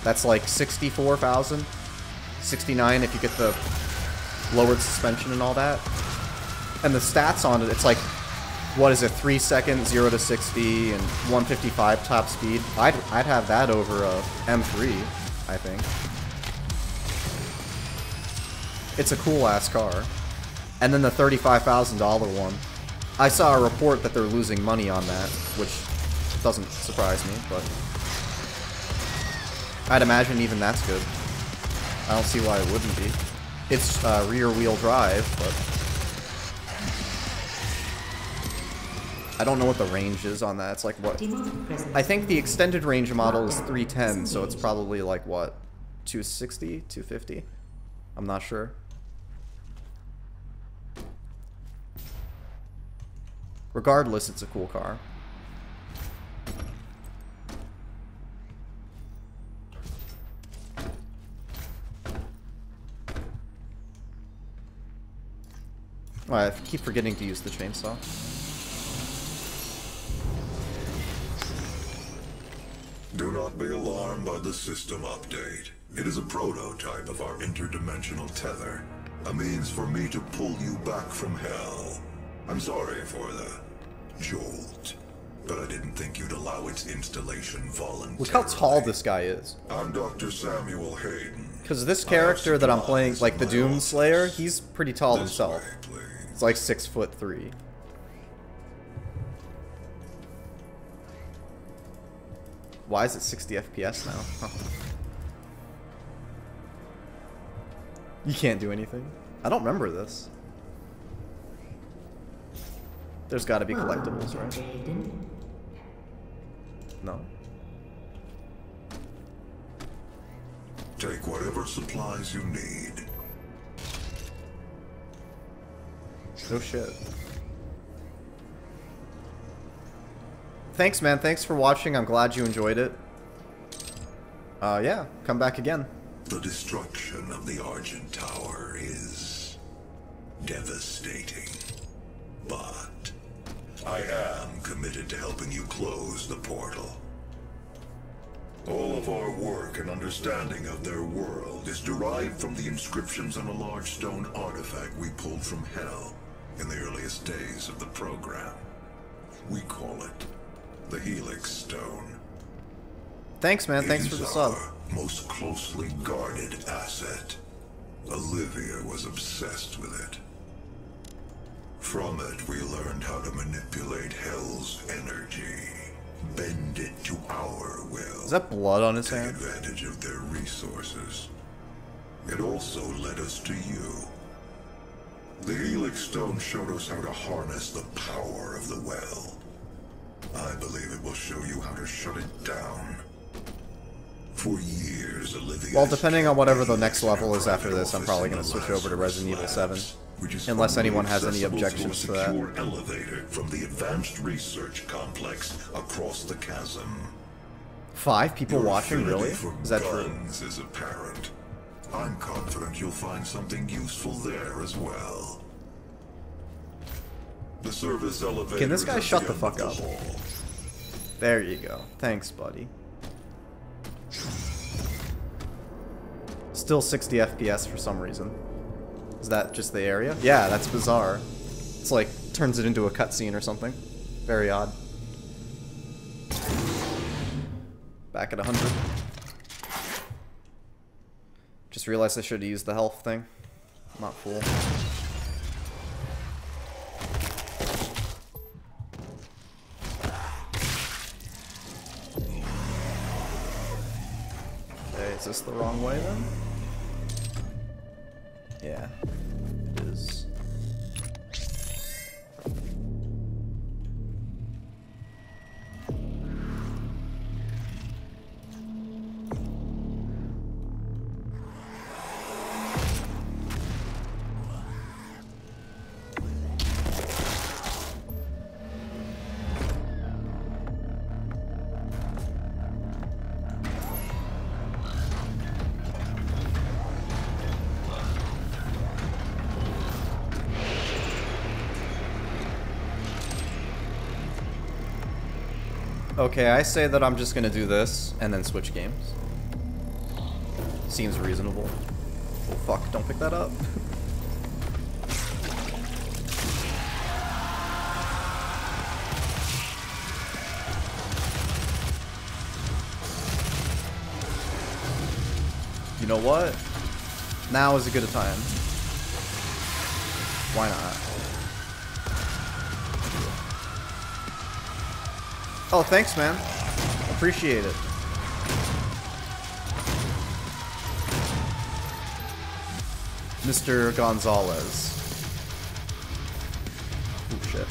That's like $64,000, $69,000 if you get the lowered suspension and all that. And the stats on it, it's like, what is it, 3 seconds, 0 to 60, and 155 top speed. I'd have that over a M3, I think. It's a cool-ass car. And then the $35,000 one. I saw a report that they're losing money on that, which doesn't surprise me, but I'd imagine even that's good. I don't see why it wouldn't be. It's rear-wheel drive, but I don't know what the range is on that. It's like, what? I think the extended range model is 310, so it's probably like, what? 260? 250? I'm not sure. Regardless, it's a cool car. Oh, I keep forgetting to use the chainsaw. Do not be alarmed by the system update. It is a prototype of our interdimensional tether. A means for me to pull you back from hell. I'm sorry for the jolt, but I didn't think you'd allow its installation voluntarily. Look how tall this guy is. I'm Dr. Samuel Hayden. Because this character that I'm playing, like the Doom Slayer, he's pretty tall This himself. way, please. It's like 6'3". Why is it 60 FPS now? Huh. You can't do anything. I don't remember this. There's got to be collectibles, right? No. Take whatever supplies you need. No shit. Thanks, man. Thanks for watching. I'm glad you enjoyed it. Yeah, come back again. The destruction of the Argent Tower is devastating, but I am committed to helping you close the portal. All of our work and understanding of their world is derived from the inscriptions on a large stone artifact we pulled from Hell in the earliest days of the program. We call it the Helix Stone. Thanks, man. Thanks for the sub. Most closely guarded asset. Olivia was obsessed with it. From it, we learned how to manipulate Hell's energy, bend it to our will. Is that blood on his Take hand? advantage of their resources. It also led us to you. The Helix Stone showed us how to harness the power of the well. I believe it will show you how to shut it down. For years, Olivia... Well, depending on whatever the next level is after this, I'm probably going to switch over to Resident Evil 7. Unless anyone has any objections to that. Elevator from the advanced research complex across the chasm. 5 people Your watching, affinity really? for Is that true? guns is apparent. I'm confident you'll find something useful there as well. The service elevator. Can this guy shut the fuck up? There you go. Thanks, buddy. Still 60 FPS for some reason. Is that just the area? Yeah, that's bizarre. It's like, turns it into a cutscene or something. Very odd. Back at 100. Just realized I should have used the health thing. I'm not fool. Okay, is this the wrong way then? Yeah, it is. Okay, I say that I'm just gonna do this and then switch games. Seems reasonable. Oh fuck, don't pick that up. You know what? Now is as good a time. Why not? Oh, thanks, man. Appreciate it. Mr. Gonzalez. Oh, shit.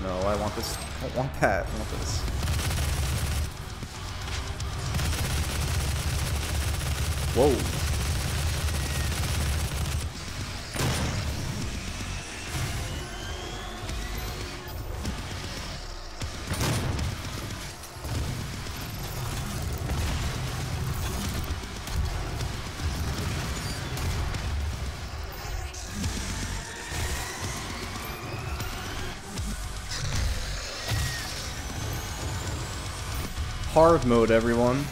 No, I want this. I don't want that. I want this. Whoa. Hard mode, everyone.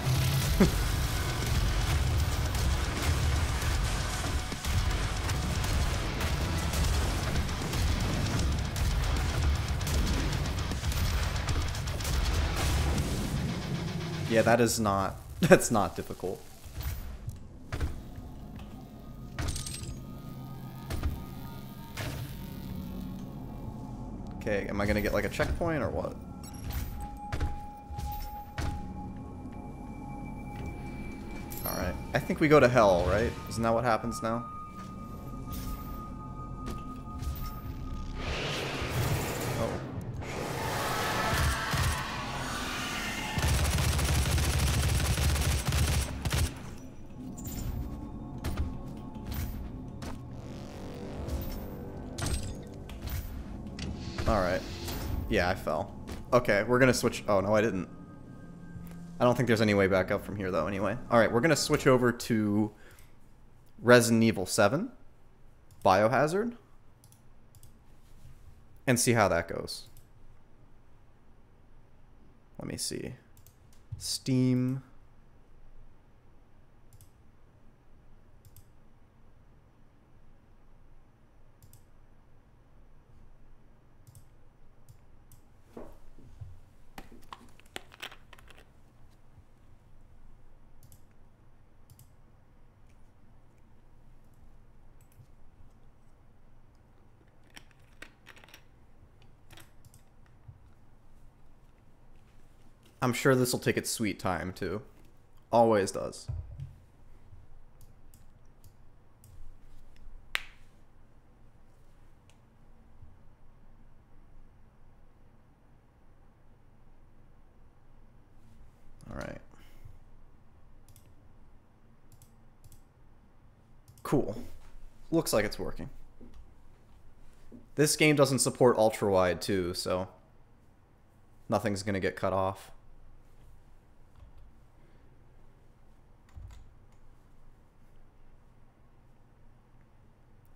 Yeah, that's not difficult. Okay, am I gonna get like a checkpoint or what? Alright, I think we go to hell, right? Isn't that what happens now? Alright. Yeah, I fell. Okay, we're gonna switch... Oh, no, I didn't. I don't think there's any way back up from here, though, anyway. Alright, we're gonna switch over to Resident Evil 7, Biohazard, and see how that goes. Let me see. Steam... I'm sure this will take its sweet time, too. Always does. Alright. Cool. Looks like it's working. This game doesn't support ultra-wide, too, so... Nothing's gonna get cut off.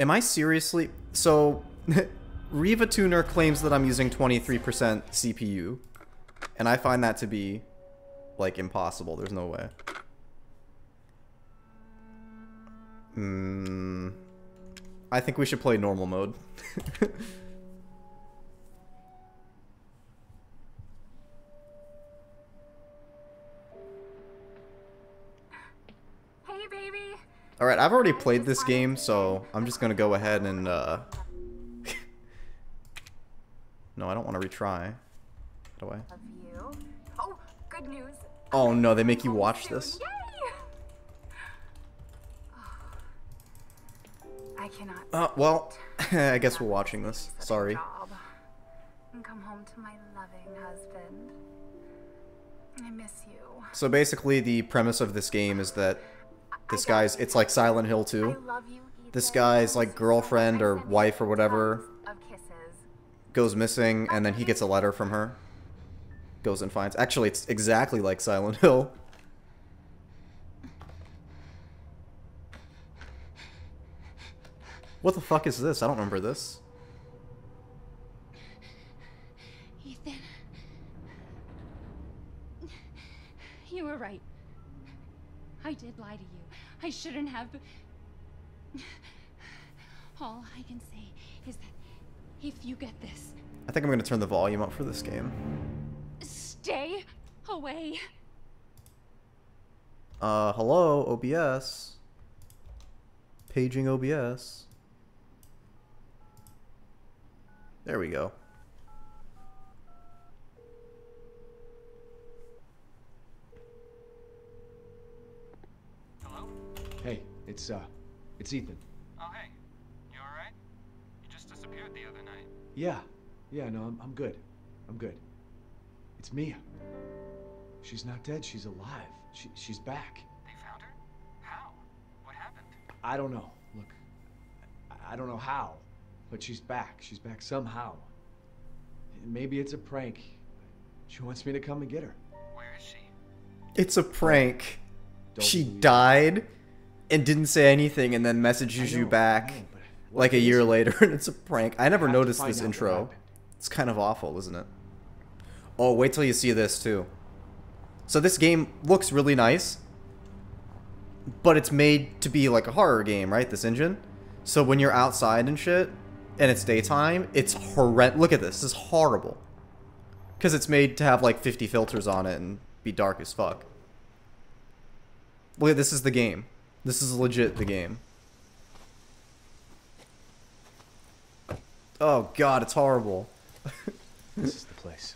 Am I seriously... So, Riva Tuner claims that I'm using 23% CPU. And I find that to be, like, impossible. There's no way. I think we should play normal mode. Hey, baby. Alright, I've already played this game, so I'm just gonna go ahead and, No, I don't want to retry. Get away. Love you. Oh, good news. Oh no, they make you watch this? Yay! I cannot. Well, I guess we're watching this. Such a Sorry. job. And come home to my loving husband. I miss you. So basically, the premise of this game is that this guy's... It's like Silent Hill 2. I love you, This Ethan. guy's, like, girlfriend or wife or whatever Of kisses. goes missing, and then he gets a letter from her. Goes and finds... Actually, it's exactly like Silent Hill. What the fuck is this? I don't remember this. Ethan. You were right. I did lie to you. I shouldn't have. All I can say is that if you get this... I think I'm gonna turn the volume up for this game. Stay away. Hello, OBS. Paging OBS. There we go. Hello? Hey, it's Ethan. Oh, hey. You alright? You just disappeared the other night. Yeah, no, I'm good. I'm good. It's Mia. She's not dead, she's alive. She's back. They found her? How? What happened? I don't know. Look, I don't know how, but she's back. She's back somehow. Maybe it's a prank. She wants me to come and get her. Where is she? It's a prank. Don't She believe died and didn't say anything and then messages I you know, back I know, but what like a is year it? later and it's a prank. I never have to noticed find this out what intro. happened. It's kind of awful, isn't it? Oh, wait till you see this too. So this game looks really nice, but it's made to be like a horror game, right? This engine. So when you're outside and shit, and it's daytime, it's horrendous. Look at this. This is horrible. Because it's made to have like 50 filters on it and be dark as fuck. Look, this is the game. This is legit the game. Oh god, it's horrible. This is the place.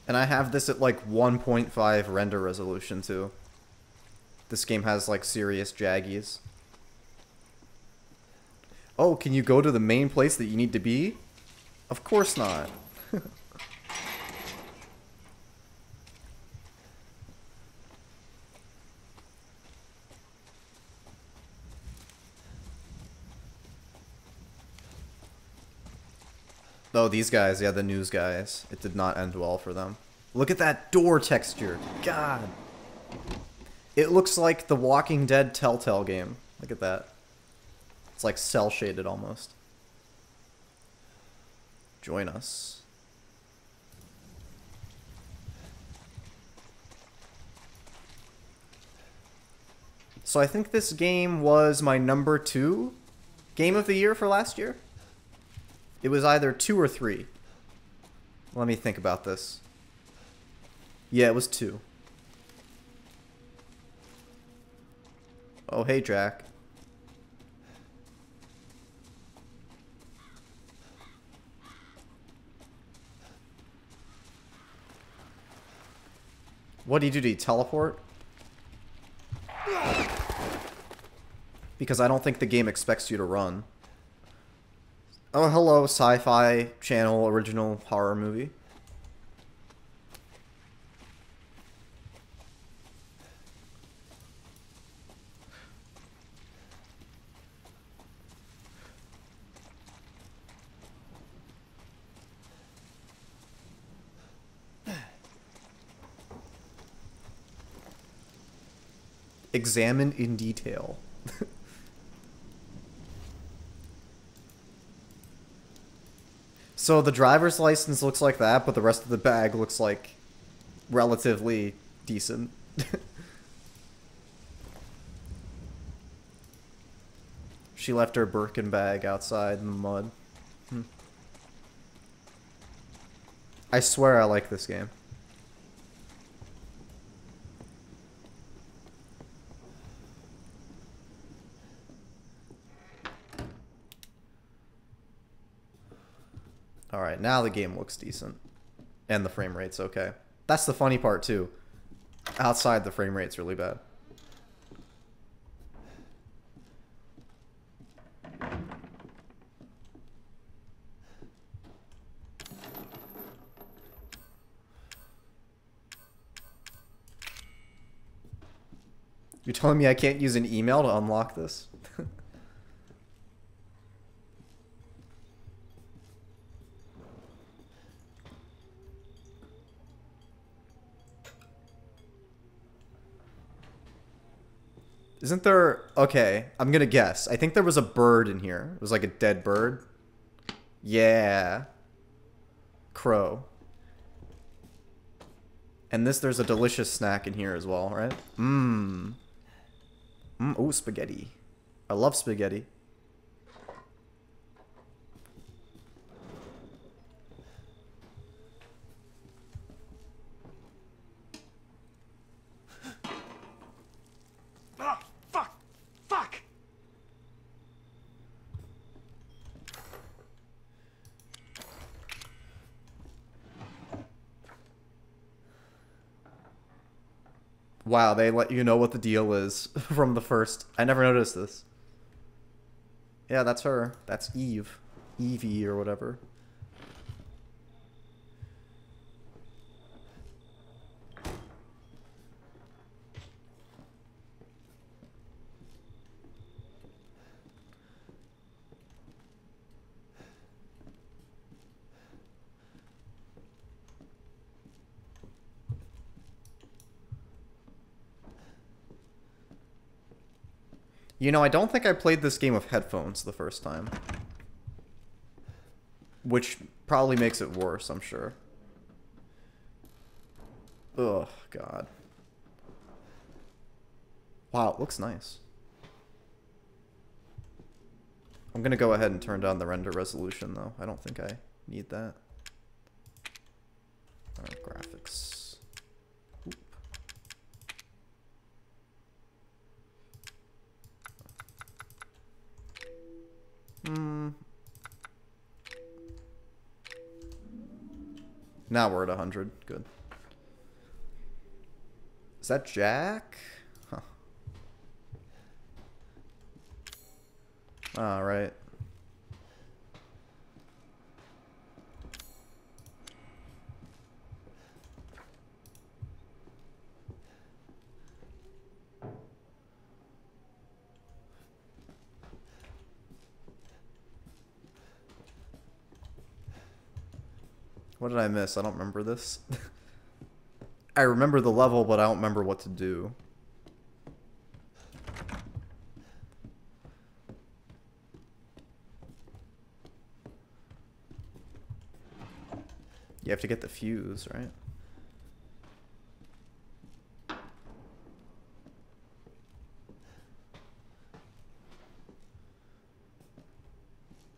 And I have this at like 1.5 render resolution too. This game has like serious jaggies. Oh, can you go to the main place that you need to be? Of course not. Oh, these guys, yeah, the news guys. It did not end well for them. Look at that door texture. God. It looks like the Walking Dead Telltale game. Look at that. It's like cell shaded almost. Join us. So I think this game was my #2 game of the year for last year. It was either 2 or 3. Let me think about this. Yeah, it was 2. Oh, hey, Jack. What do you do? Do you teleport? Because I don't think the game expects you to run. Oh, hello, Sci-Fi Channel original horror movie. Examined in detail. So the driver's license looks like that, but the rest of the bag looks like relatively decent. She left her Birkin bag outside in the mud. I swear I like this game. Alright, now the game looks decent. And the frame rate's okay. That's the funny part, too. Outside, the frame rate's really bad. You're telling me I can't use an email to unlock this? Isn't there... Okay, I'm gonna guess. I think there was a bird in here. It was like a dead bird. Yeah. Crow. And there's a delicious snack in here as well, right? Mmm. Ooh, spaghetti. I love spaghetti. Wow, they let you know what the deal is from the first. I never noticed this. Yeah, that's her. That's Eve. Evie or whatever. You know, I don't think I played this game with headphones the first time. Which probably makes it worse, I'm sure. Ugh, God. Wow, it looks nice. I'm gonna go ahead and turn down the render resolution, though. I don't think I need that. Alright, graphics. Now we're at 100. Good. Is that Jack? Huh. All right. What did I miss? I don't remember this. I remember the level, but I don't remember what to do. You have to get the fuse, right?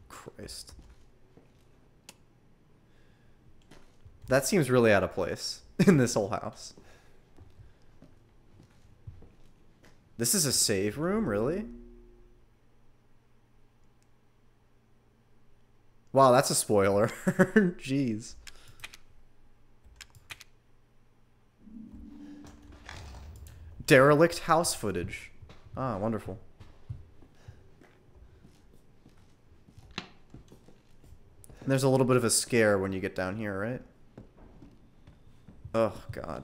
Christ. That seems really out of place in this whole house. This is a save room, really? Wow, that's a spoiler. Jeez. Derelict house footage. Ah, wonderful. And there's a little bit of a scare when you get down here, right? Oh, God.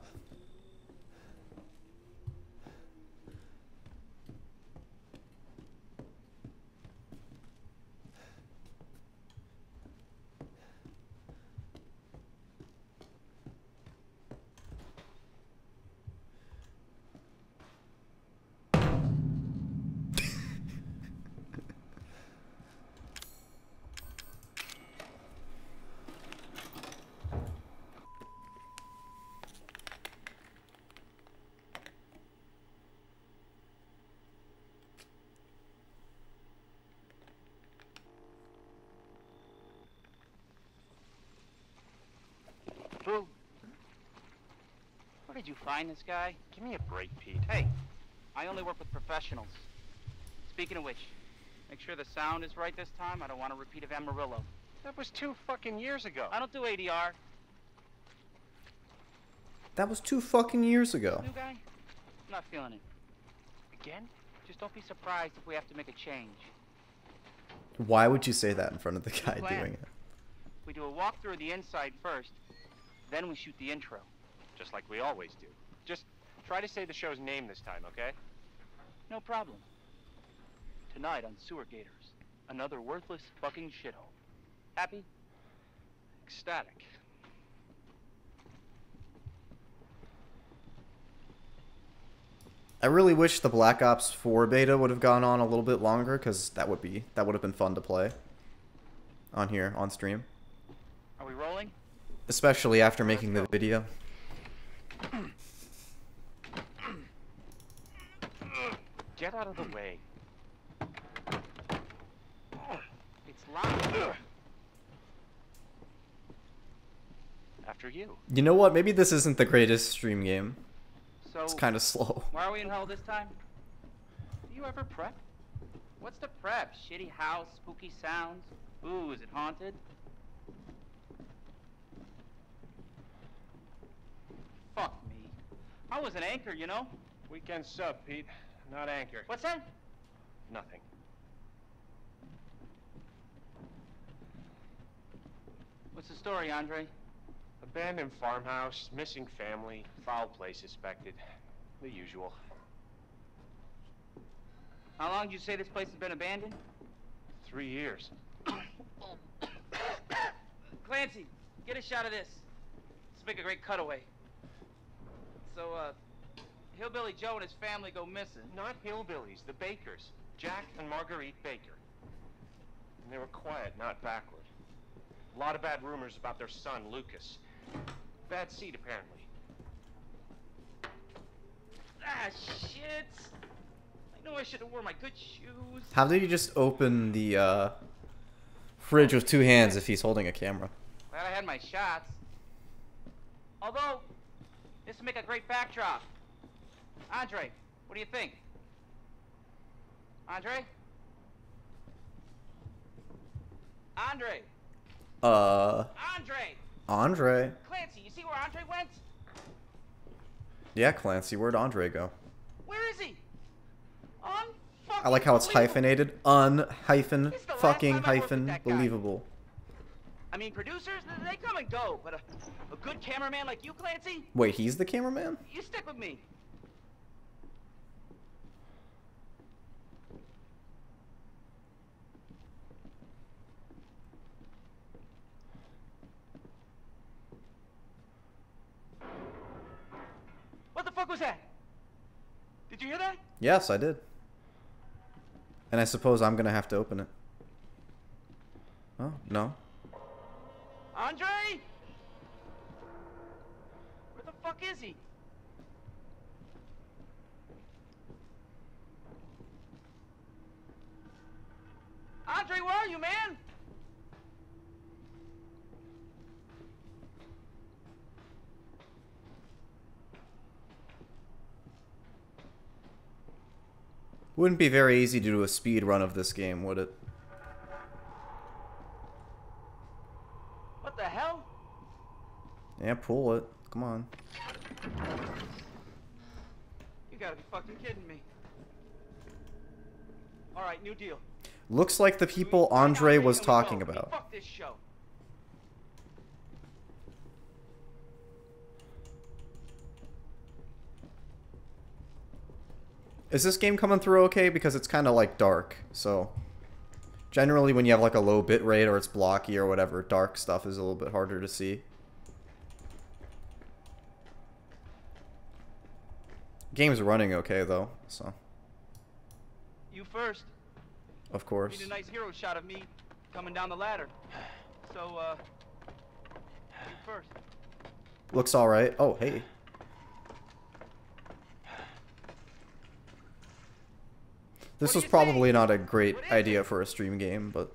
Boo. Where did you find this guy? Give me a break, Pete. Hey, I only work with professionals. Speaking of which, make sure the sound is right this time. I don't want a repeat of Amarillo. That was 2 fucking years ago. I don't do ADR. That was 2 fucking years ago. New guy? I'm not feeling it. Again? Just don't be surprised if we have to make a change. Why would you say that in front of the guy doing it? We do a walkthrough of the inside first, then we shoot the intro. Just like we always do. Just try to say the show's name this time, okay? No problem. Tonight on Sewer Gators, another worthless fucking shithole. Happy? Ecstatic. I really wish the Black Ops 4 beta would have gone on a little bit longer, because that would have been fun to play on here, on stream. Are we rolling? Especially after making the video. Get out of the way. It's loud. After you. You know what? Maybe this isn't the greatest stream game. So, it's kind of slow. Why are we in hell this time? Do you ever prep? What's the prep? Shitty house, spooky sounds? Ooh, is it haunted? Fuck me. I was an anchor, you know? Weekend sub, Pete. Not anchor. What's that? Nothing. What's the story, Andre? Abandoned farmhouse, missing family, foul play suspected. The usual. How long did you say this place has been abandoned? 3 years. Clancy, get a shot of this. Let's make a great cutaway. So, Hillbilly Joe and his family go missing. Not hillbillies, the Bakers. Jack and Marguerite Baker. And they were quiet, not backward. A lot of bad rumors about their son, Lucas. Bad seed, apparently. Ah, shit! I know I should have worn my good shoes. How did he just open the fridge with 2 hands if he's holding a camera? Glad I had my shots. Although, this would make a great backdrop. Andre, what do you think? Andre? Andre! Andre. Clancy, you see where Andre went? Yeah, Clancy, where'd Andre go? Where is he? I like how it's hyphenated. Fucking believable. I mean, producers, they come and go, but a good cameraman like you, Clancy? Wait, he's the cameraman? You stick with me. What the fuck was that? Did you hear that? Yes, I did. And I suppose I'm gonna have to open it. Oh, no. Andre? Where the fuck is he? Andre, where are you, man? Wouldn't be very easy to do a speed run of this game, would it? What the hell? Yeah, pull it. Come on. You gotta be fucking kidding me. Alright, new deal. Looks like the people Andre was talking about. Fuck this show. Is this game coming through okay? Because it's kind of like dark, so generally when you have like a low bit rate or it's blocky or whatever, dark stuff is a little bit harder to see. Game's running okay though, so. You first. Of course. Need a nice hero shot of me coming down the ladder. So, you first. Looks alright. Oh, hey. This was probably not a great idea for a stream game, but...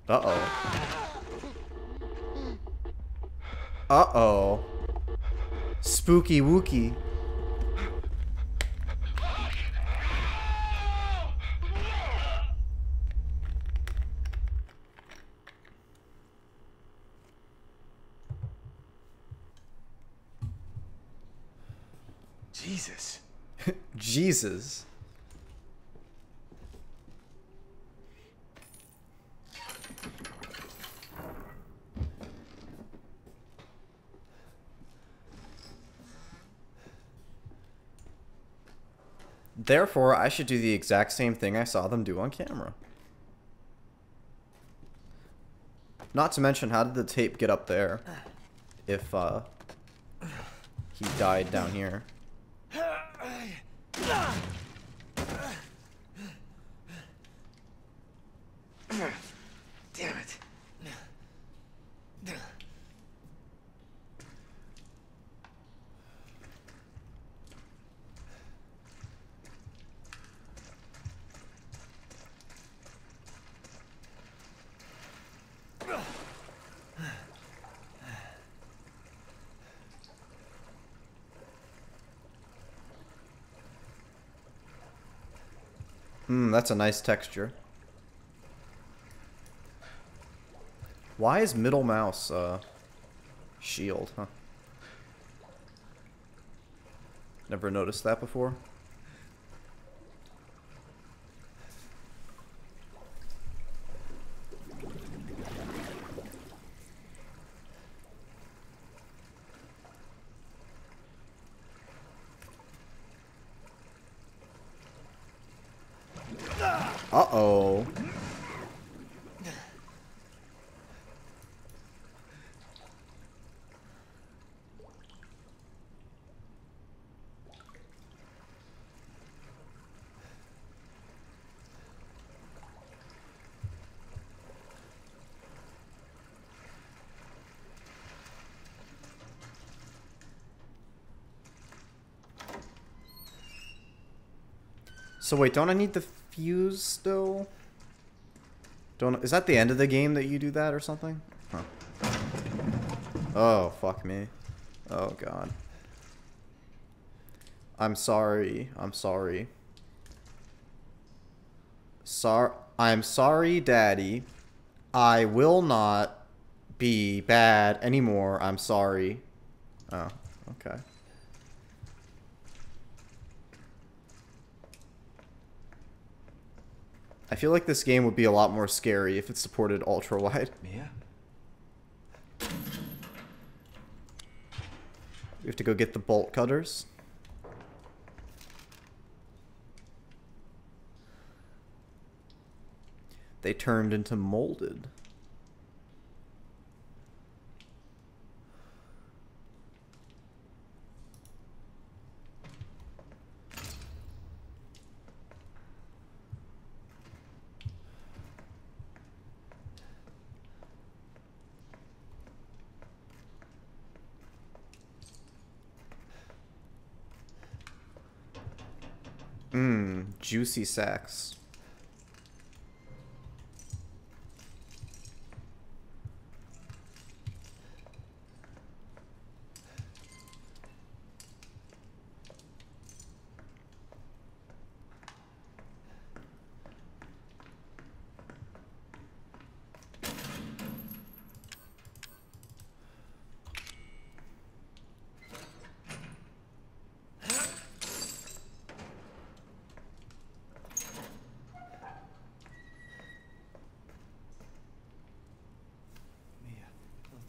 Uh-oh. Uh-oh. Spooky wookie. Jesus. Jesus. Therefore, I should do the exact same thing I saw them do on camera. Not to mention, how did the tape get up there if he died down here? Damn it. That's a nice texture. Why is middle mouse shield, huh? Never noticed that before. Uh-oh. So wait, don't I need the fuse still? Is that the end of the game that you do that or something? Huh. Oh, fuck me. Oh, God. I'm sorry. I'm sorry. I'm sorry, Daddy. I will not be bad anymore. I'm sorry. Oh, okay. I feel like this game would be a lot more scary if it supported ultra-wide. Mia? We have to go get the bolt cutters. They turned into molded. Juicy sacks.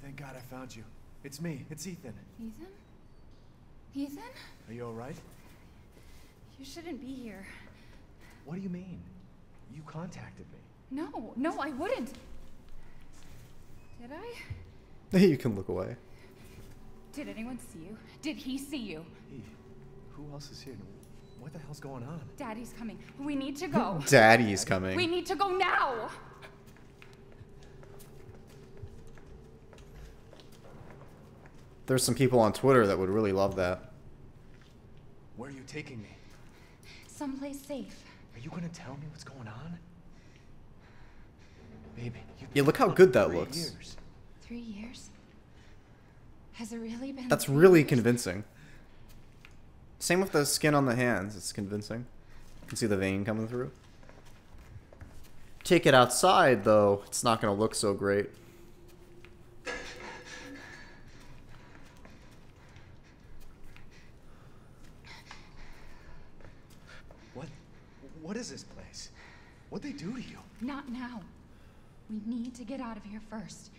Thank God I found you. It's me. It's Ethan. Ethan? Ethan? Are you alright? You shouldn't be here. What do you mean? You contacted me. No, I wouldn't. Did I? You can look away. Did anyone see you? Did he see you? Who else is here? What the hell's going on? Daddy's coming. We need to go. Daddy's coming. We need to go now. There's some people on Twitter that would really love that. Where are you taking me? Someplace safe. Are you gonna tell me what's going on? Baby, Yeah, look how good that 3 looks. years. 3 years? Has it really been? That's 3 really years? convincing. Same with the skin on the hands. It's convincing. You can see the vein coming through. Take it outside, though. It's not going to look so great. What is this place? What'd they do to you? Not now. We need to get out of here first.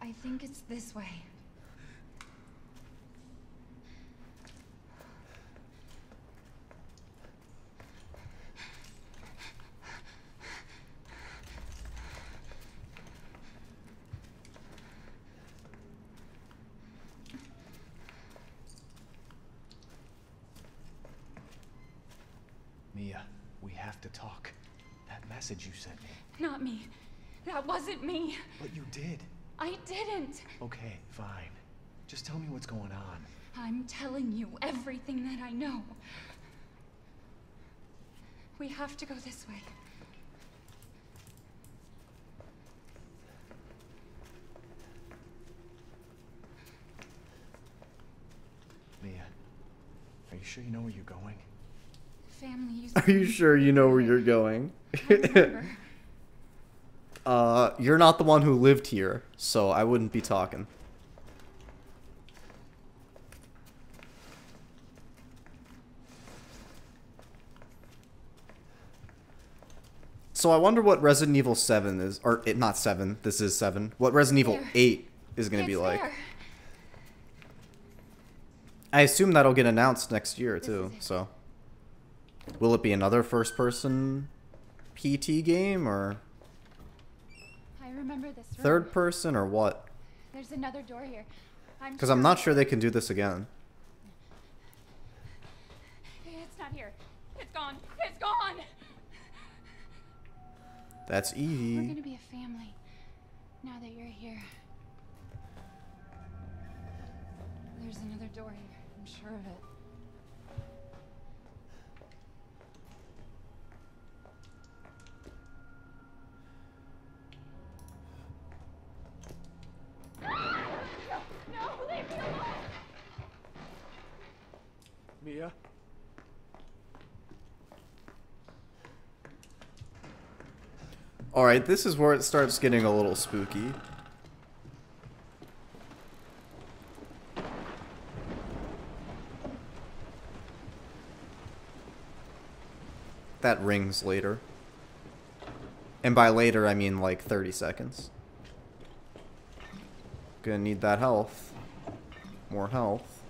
I think it's this way. Mia, we have to talk. That message you sent me. Not me. That wasn't me. But you did. I didn't. Okay, fine. Just tell me what's going on. I'm telling you everything that I know. We have to go this way. Mia, are you sure you know where you're going? Family used Are you sure you know where you're going? remember. You're not the one who lived here, so I wouldn't be talking. So I wonder what Resident Evil 7 is, or not 7, this is 7. What Resident Evil 8 is going to be like. There. I assume that'll get announced next year too, so. Will it be another first-person PT game, or I remember this room. third person, or what? There's another door here. Because I'm not sure they can do this again. It's not here. It's gone. It's gone. That's We're Evie. gonna be a family now that you're here. There's another door here. I'm sure of it. No, leave me alone. Mia? Alright, this is where it starts getting a little spooky. That rings later. And by later, I mean like 30 seconds. Gonna need that health. More health.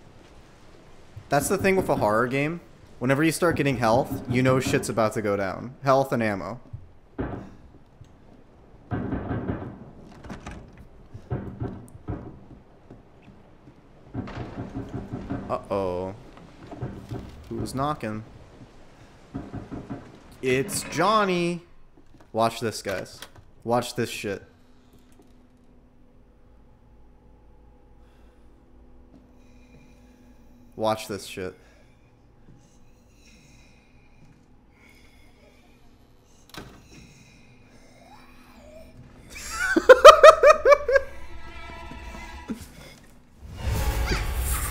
That's the thing with a horror game. Whenever you start getting health, you know shit's about to go down. Health and ammo. Uh-oh. Who's knocking? It's Johnny! Watch this, guys. Watch this shit. Watch this shit.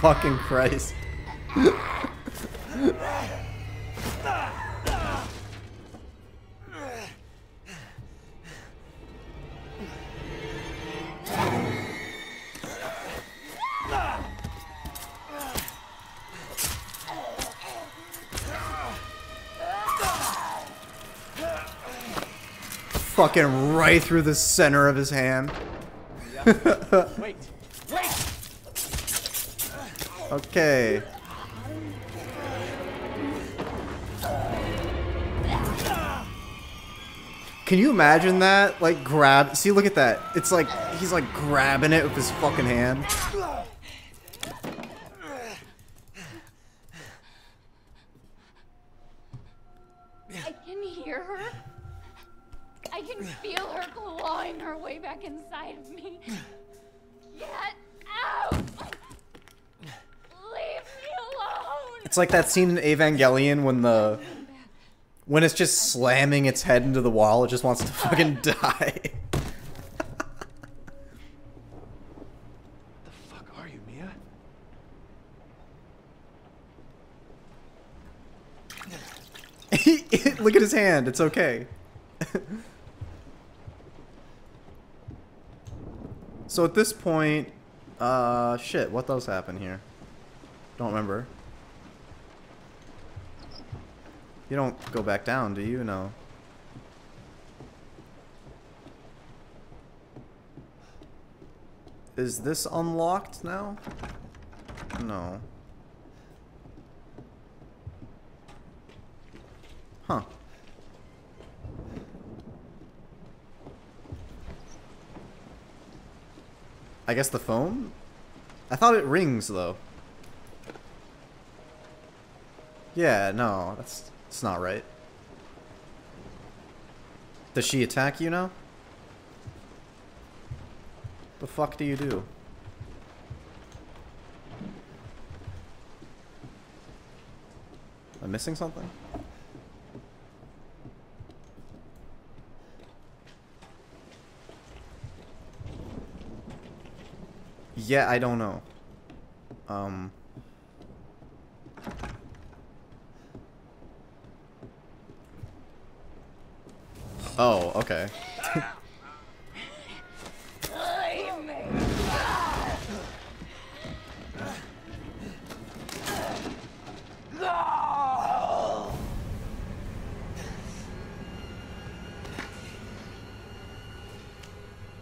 Fucking Christ. Fucking right through the center of his hand. Wait! Wait! Okay. Can you imagine that? Like, grab... See, look at that. It's like, he's like grabbing it with his fucking hand. I can hear her. I can feel her clawing her way back inside of me. Get out! Leave me alone! It's like that scene in Evangelion when it's just slamming its head into the wall, it just wants to fucking die. The fuck are you, Mia? Look at his hand, it's okay. So at this point, shit, what does happen here? Don't remember. You don't go back down, do you? No. Is this unlocked now? No. Huh. I guess the phone? I thought it rings, though. Yeah, no, that's not right. Does she attack you now? The fuck do you do? Am I missing something? Yeah, I don't know. Oh, okay.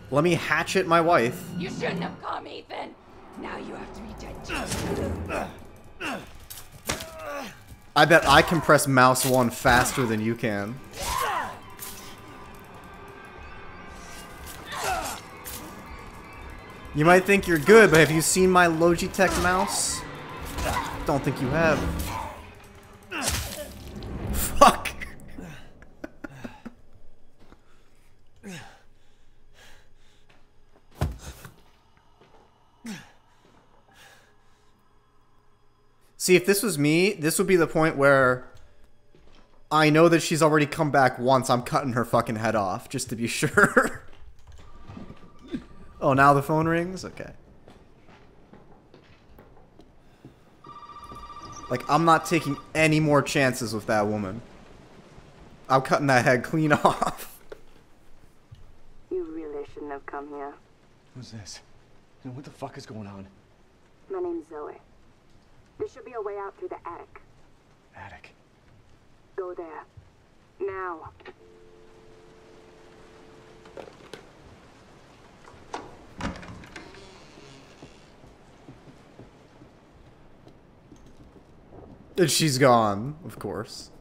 Let me hatchet my wife. You shouldn't have come, Ethan. Now you have to be dead too. I bet I can press mouse 1 faster than you can. You might think you're good, but have you seen my Logitech mouse? Don't think you have. Fuck. See, if this was me, this would be the point where I know that she's already come back once. I'm cutting her fucking head off, just to be sure. Oh, now the phone rings? Okay. Like, I'm not taking any more chances with that woman. I'm cutting that head clean off. You really shouldn't have come here. Who's this? And what the fuck is going on? My name's Zoe. There should be a way out through the attic. Attic. Go there. Now. And she's gone, of course.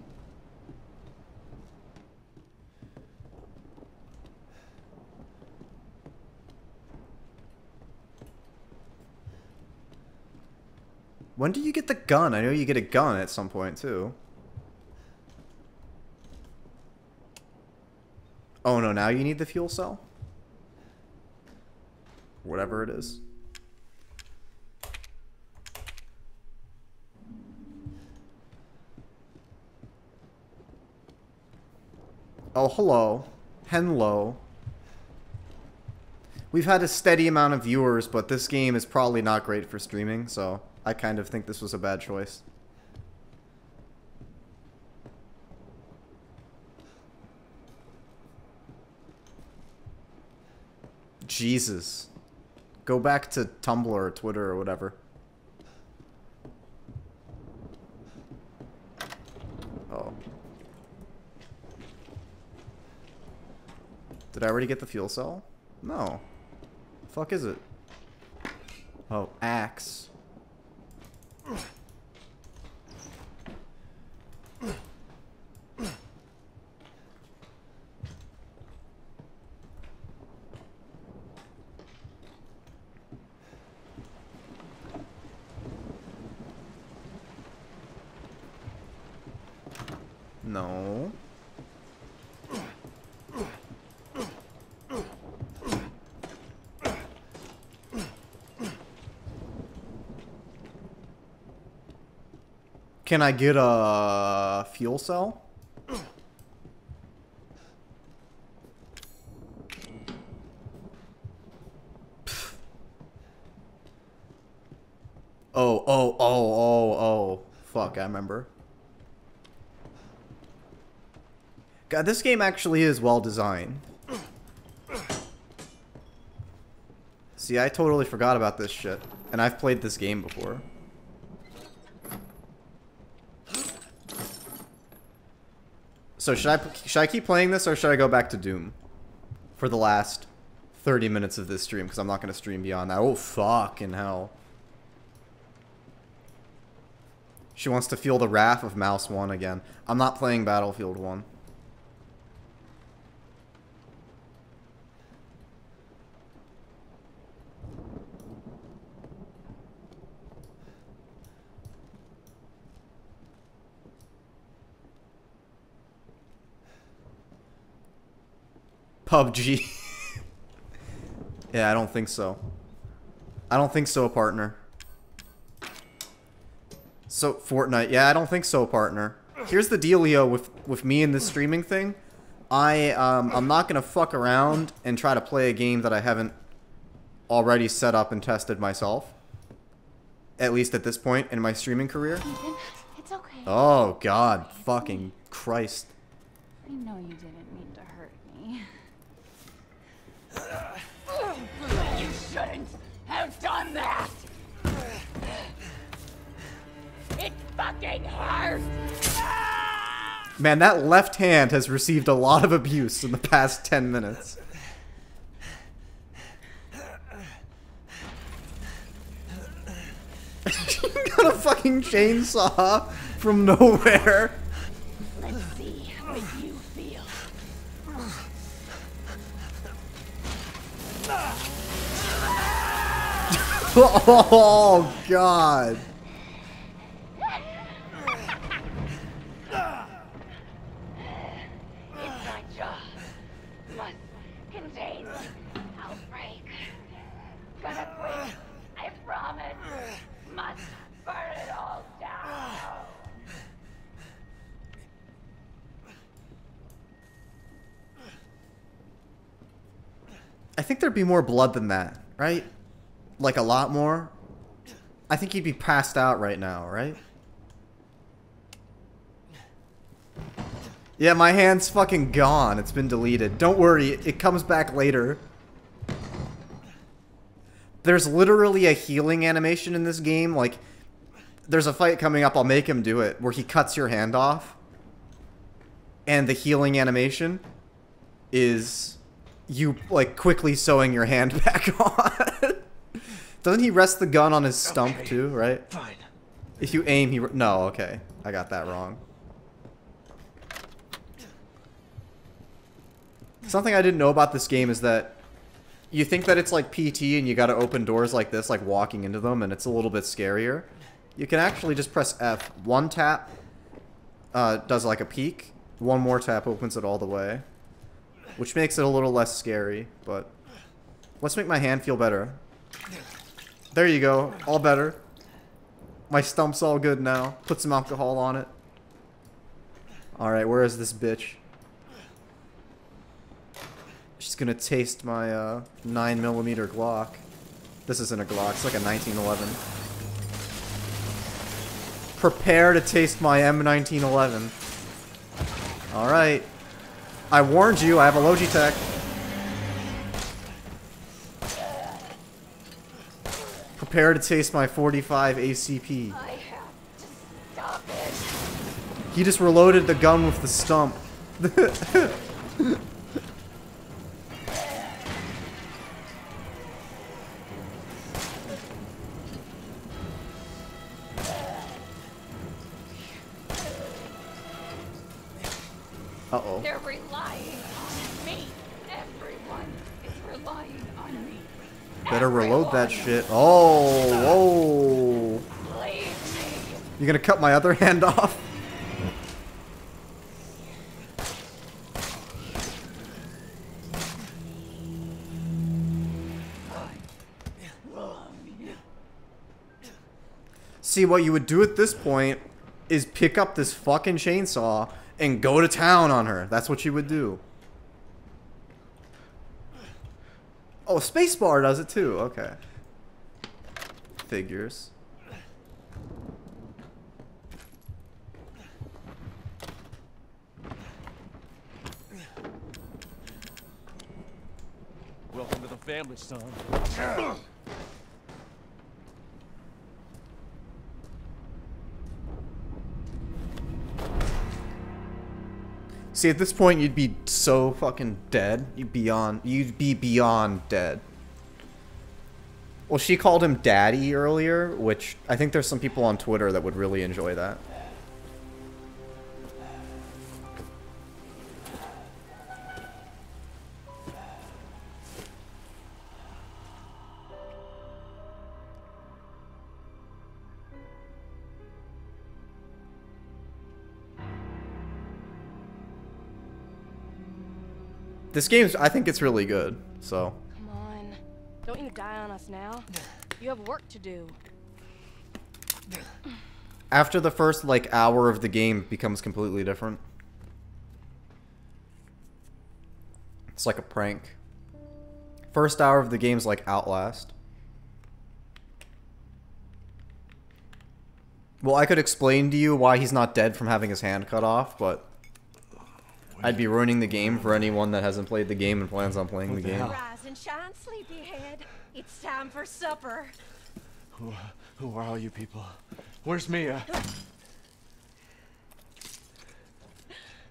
When do you get the gun? I know you get a gun at some point, too. Oh no, now you need the fuel cell? Whatever it is. Oh, hello. Hello. We've had a steady amount of viewers, but this game is probably not great for streaming, so I kind of think this was a bad choice. Jesus. Go back to Tumblr or Twitter or whatever. Oh. Did I already get the fuel cell? No. The fuck is it? Oh, axe. No. Can I get a fuel cell? Oh. Fuck, I remember. God, this game actually is well designed. See, I totally forgot about this shit. And I've played this game before. So should I keep playing this, or should I go back to Doom for the last 30 minutes of this stream? Because I'm not going to stream beyond that. Oh, fucking hell. She wants to feel the wrath of Mouse 1 again. I'm not playing Battlefield 1. PUBG. Yeah, I don't think so. I don't think so, partner. So, Fortnite. Yeah, I don't think so, partner. Here's the dealio with me and this streaming thing. I'm not gonna fuck around and try to play a game that I haven't already set up and tested myself. At least at this point in my streaming career. Ethan, it's okay. Oh, God. Fucking Christ. I know you didn't mean to hurt me. You shouldn't have done that! It fucking hurts! Man, that left hand has received a lot of abuse in the past 10 minutes. Got a fucking chainsaw from nowhere. Let's see what you feel. Oh, God. Inside jaw must contain outbreak. Gonna quit, I promise. Must burn it all down. I think there'd be more blood than that, right? Like a lot more. I think he'd be passed out right now, right? Yeah, my hand's fucking gone. It's been deleted. Don't worry, it comes back later. There's literally a healing animation in this game. Like, there's a fight coming up, I'll make him do it, where he cuts your hand off. And the healing animation is you, like, quickly sewing your hand back on. Doesn't he rest the gun on his stump, too, right? Fine. If you aim, he... No, okay. I got that wrong. Something I didn't know about this game is that you think that it's like PT and you gotta open doors like this, like walking into them, and it's a little bit scarier. You can actually just press F. One tap does like a peek. One more tap opens it all the way. Which makes it a little less scary, but... Let's make my hand feel better. There you go. All better. My stump's all good now. Put some alcohol on it. Alright, where is this bitch? She's gonna taste my 9mm Glock. This isn't a Glock, it's like a 1911. Prepare to taste my M1911. Alright. I warned you, I have a Logitech. Prepare to taste my 45 ACP. I have to stop it. He just reloaded the gun with the stump. Uh-oh. They're relying on me. Everyone is relying on me. Better reload that shit. Oh, whoa. Leave me. You gonna cut my other hand off? See, what you would do at this point is pick up this fucking chainsaw and go to town on her. That's what you would do. Oh, spacebar does it too. Okay. Figures. Welcome to the family, son. See, at this point, you'd be so fucking dead. You'd be beyond dead. Well, she called him Daddy earlier, which I think there's some people on Twitter that would really enjoy that. This game's, I think it's really good, so. Come on. Don't you die on us now. You have work to do. After the first, like, hour of the game, it becomes completely different. It's like a prank. First hour of the game's like Outlast. Well, I could explain to you why he's not dead from having his hand cut off, but I'd be ruining the game for anyone that hasn't played the game and plans on playing the game. Rise and shine, sleepyhead. It's time for supper. Who are all you people? Where's Mia?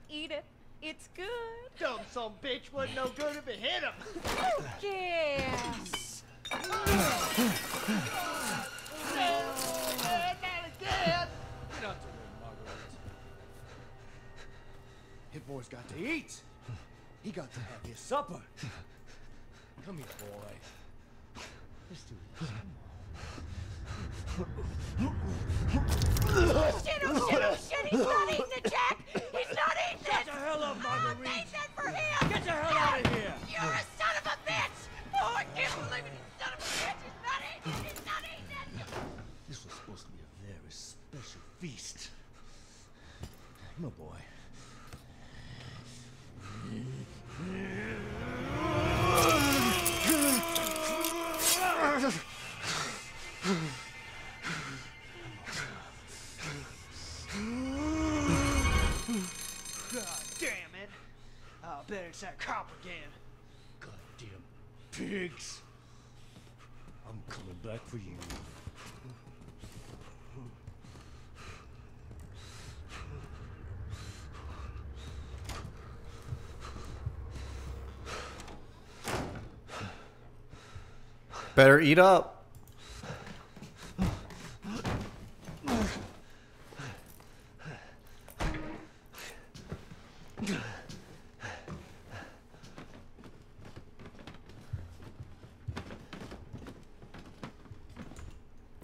Eat it. It's good. Dumb some bitch wasn't no good if it hit him. Yes. Hit boy's got to eat. He got to have his supper. Come here, boy. Let's do this. Oh shit, oh shit, oh shit, he's not eating it, Jack! He's not eating it! Get the hell up, Marguerite! They said for him! Get the hell out of here! You're a son of a bitch! Oh, I can't believe it, you son of a bitch! He's not eating it! He's not eating it! This was supposed to be a very special feast. Come on, boy. God damn it! I'll bet it's that cop again. Goddamn pigs! I'm coming back for you. Better eat up.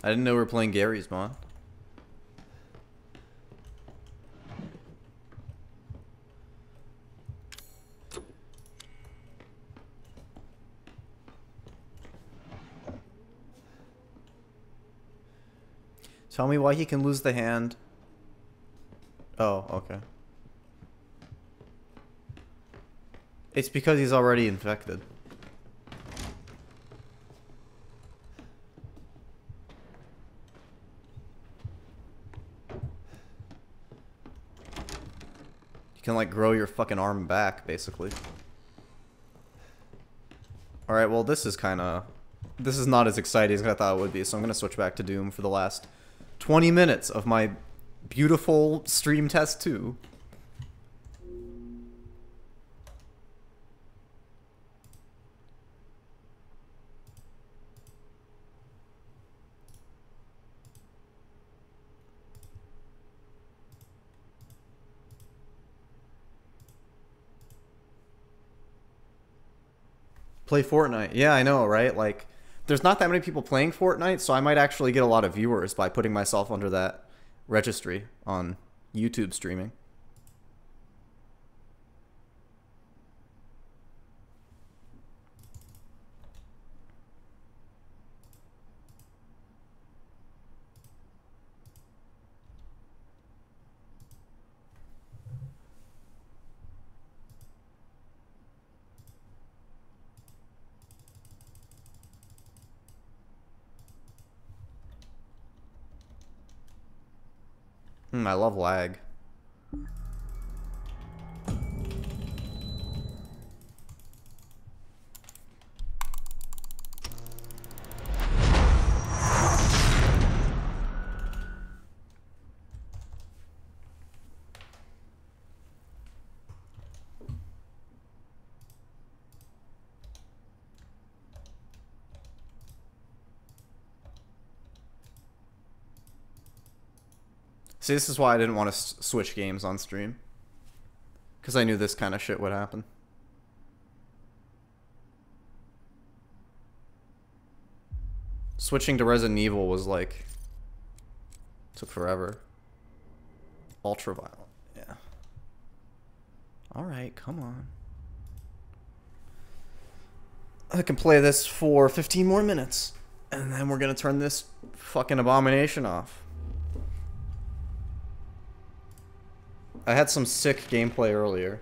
I didn't know we were playing Gary's Mod. Tell me why he can lose the hand. Oh, okay. It's because he's already infected. You can, like, grow your fucking arm back, basically. Alright, well, this is kinda... This is not as exciting as I thought it would be, so I'm gonna switch back to Doom for the last 20 minutes of my beautiful stream test 2. Play Fortnite. Yeah, I know, right? Like, there's not that many people playing Fortnite, so I might actually get a lot of viewers by putting myself under that registry on YouTube streaming. I love lag. See, this is why I didn't want to switch games on stream. Because I knew this kind of shit would happen. Switching to Resident Evil was like... took forever. Ultraviolet, yeah. Alright, come on. I can play this for 15 more minutes. And then we're gonna turn this fucking abomination off. I had some sick gameplay earlier.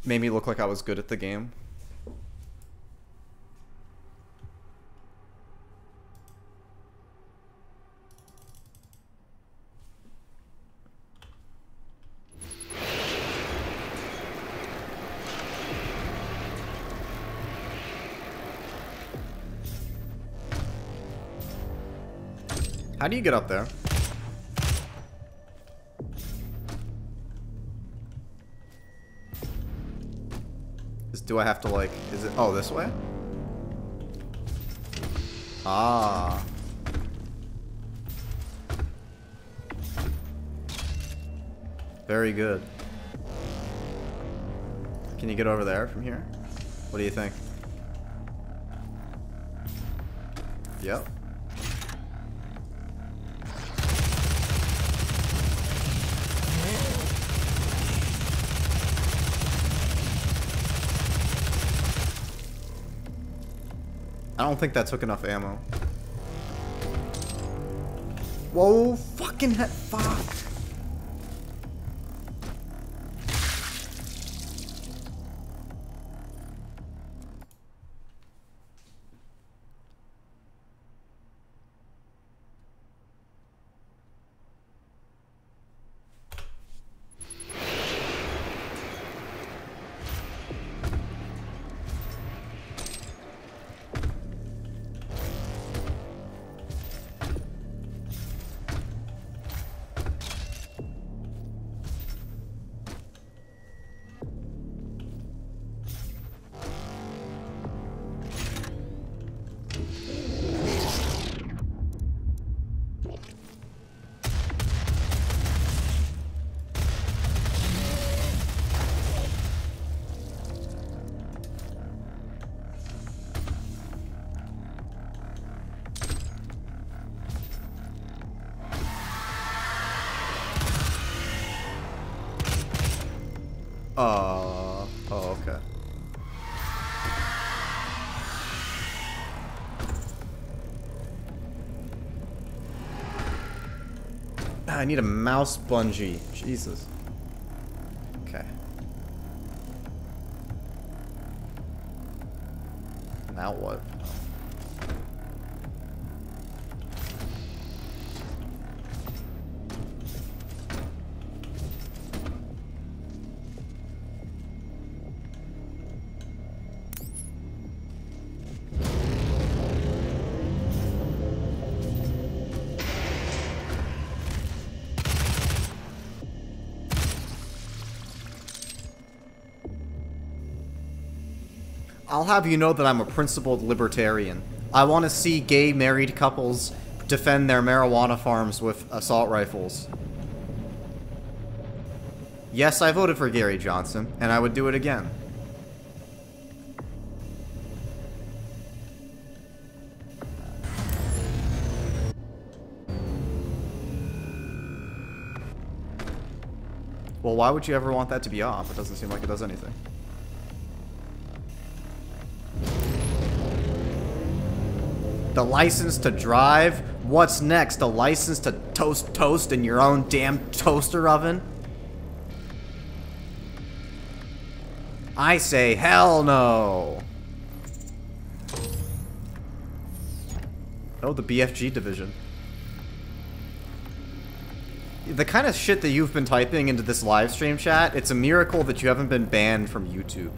Made me look like I was good at the game. How do you get up there? Do I have to like, is it, oh, this way? Ah. Very good. Can you get over there from here? What do you think? Yep. I don't think that took enough ammo. Whoa, fucking heck, fuck. Oh, okay. I need a mouse bungee. Jesus. Okay. Now what? I'll have you know that I'm a principled libertarian. I want to see gay married couples defend their marijuana farms with assault rifles. Yes, I voted for Gary Johnson, and I would do it again. Well, why would you ever want that to be off? It doesn't seem like it does anything. The license to drive? What's next? A license to toast toast in your own damn toaster oven? I say hell no. Oh, the BFG division. The kind of shit that you've been typing into this live stream chat, it's a miracle that you haven't been banned from YouTube.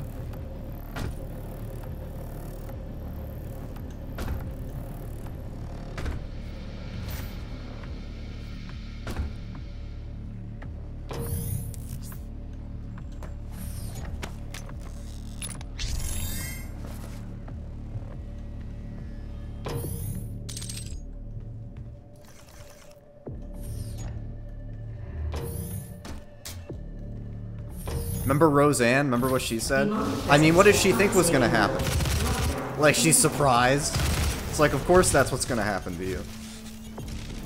Remember Roseanne? Remember what she said? I mean, what did she think was gonna happen? Like, she's surprised? It's like, of course that's what's gonna happen to you.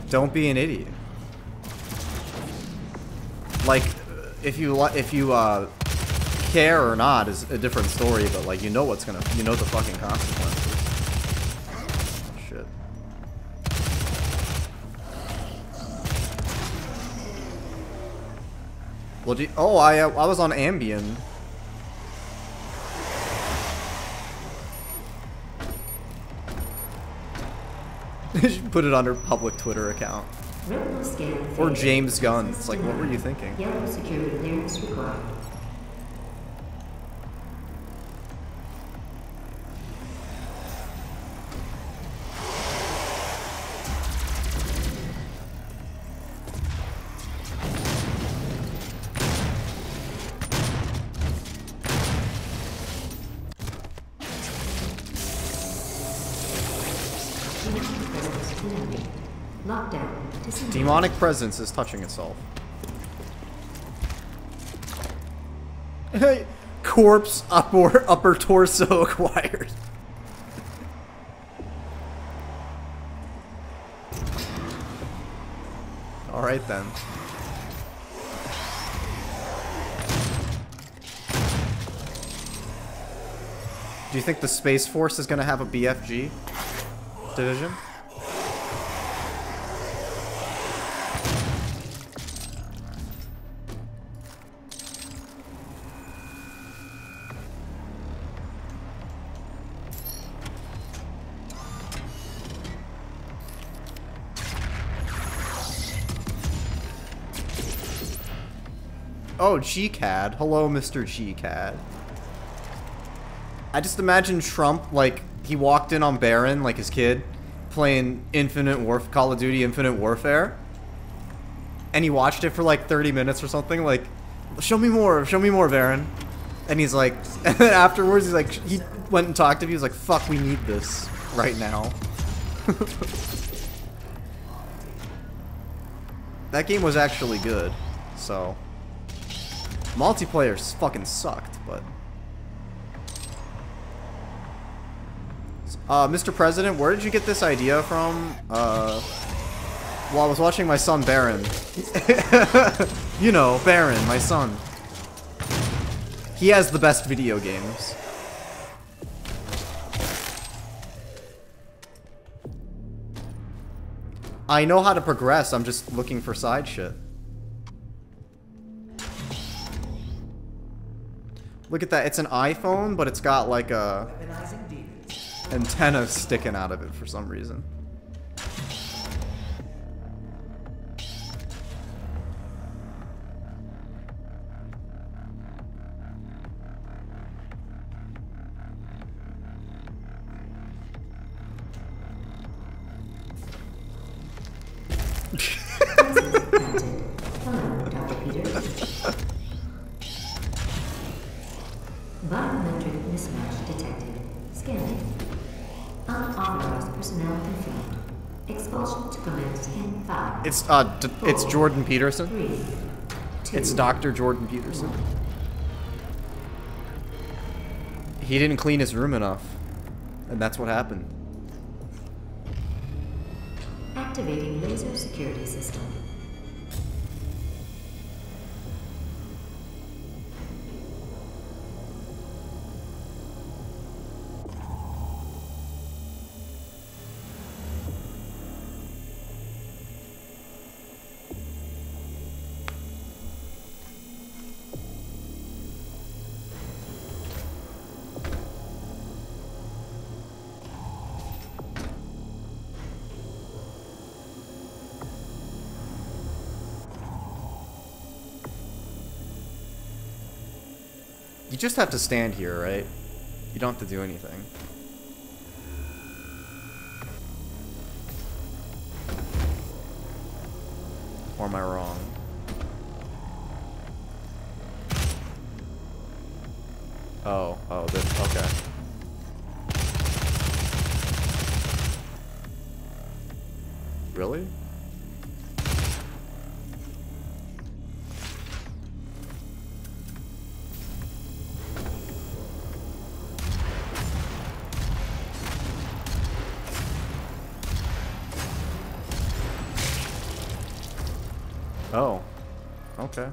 Don't be an idiot. Like, if you care or not is a different story, but like, you know what's gonna, you know the fucking consequences. Shit. Well, oh, I was on Ambien. You should put it on her public Twitter account. Or James Gunn. It's like, what were you thinking? Yellow security clearance required. Demonic presence is touching itself. Corpse upper torso acquired. Alright then. Do you think the Space Force is gonna have a BFG division? Oh, GCAD. Hello, Mr. GCAD. I just imagine Trump, like, he walked in on Baron, like his kid, playing Call of Duty Infinite Warfare. And he watched it for like 30 minutes or something, like, show me more, Baron. And he's like, and then afterwards he's like, he went and talked to me, he was like, fuck, we need this right now. That game was actually good, so. Multiplayer fucking sucked, but. Mr. President, where did you get this idea from? Well, I was watching my son Baron. You know, Baron, my son. He has the best video games. I know how to progress, I'm just looking for side shit. Look at that, it's an iPhone, but it's got like a antenna sticking out of it for some reason. Biometric mismatch detected. Scanning. Unauthorized personnel confirmed. Expulsion to commence in 5. It's Jordan Peterson. 3, 2, it's Dr. Jordan Peterson. He didn't clean his room enough, and that's what happened. Activating laser security system. just have to stand here, right? You don't have to do anything. Or am I wrong? Oh, this, okay. Really? Oh, okay.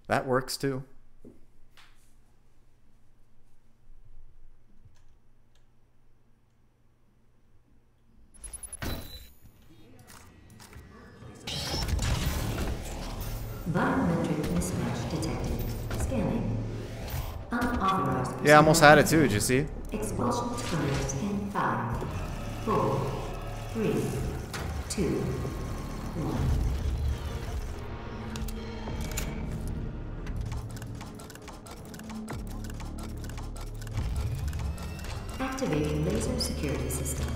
That works too. Biometric mismatch detected. Scanning. Unauthorized. Yeah, I almost had it too, did you see? Expulsion to commence in 5, 4, 3, 2, 1. Activating laser security system.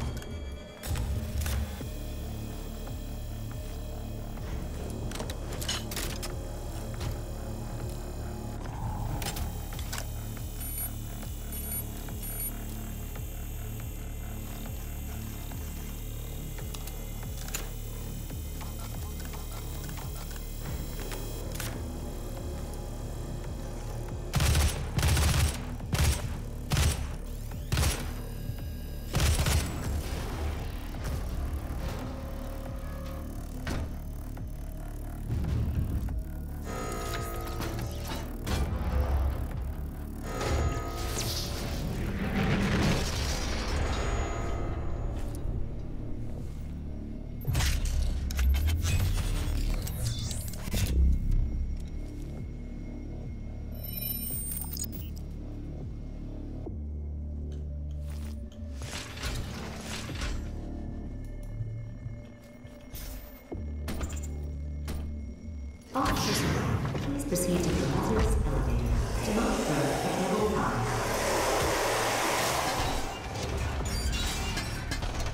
Please proceed to the Lazarus elevator. Do not return at level 5.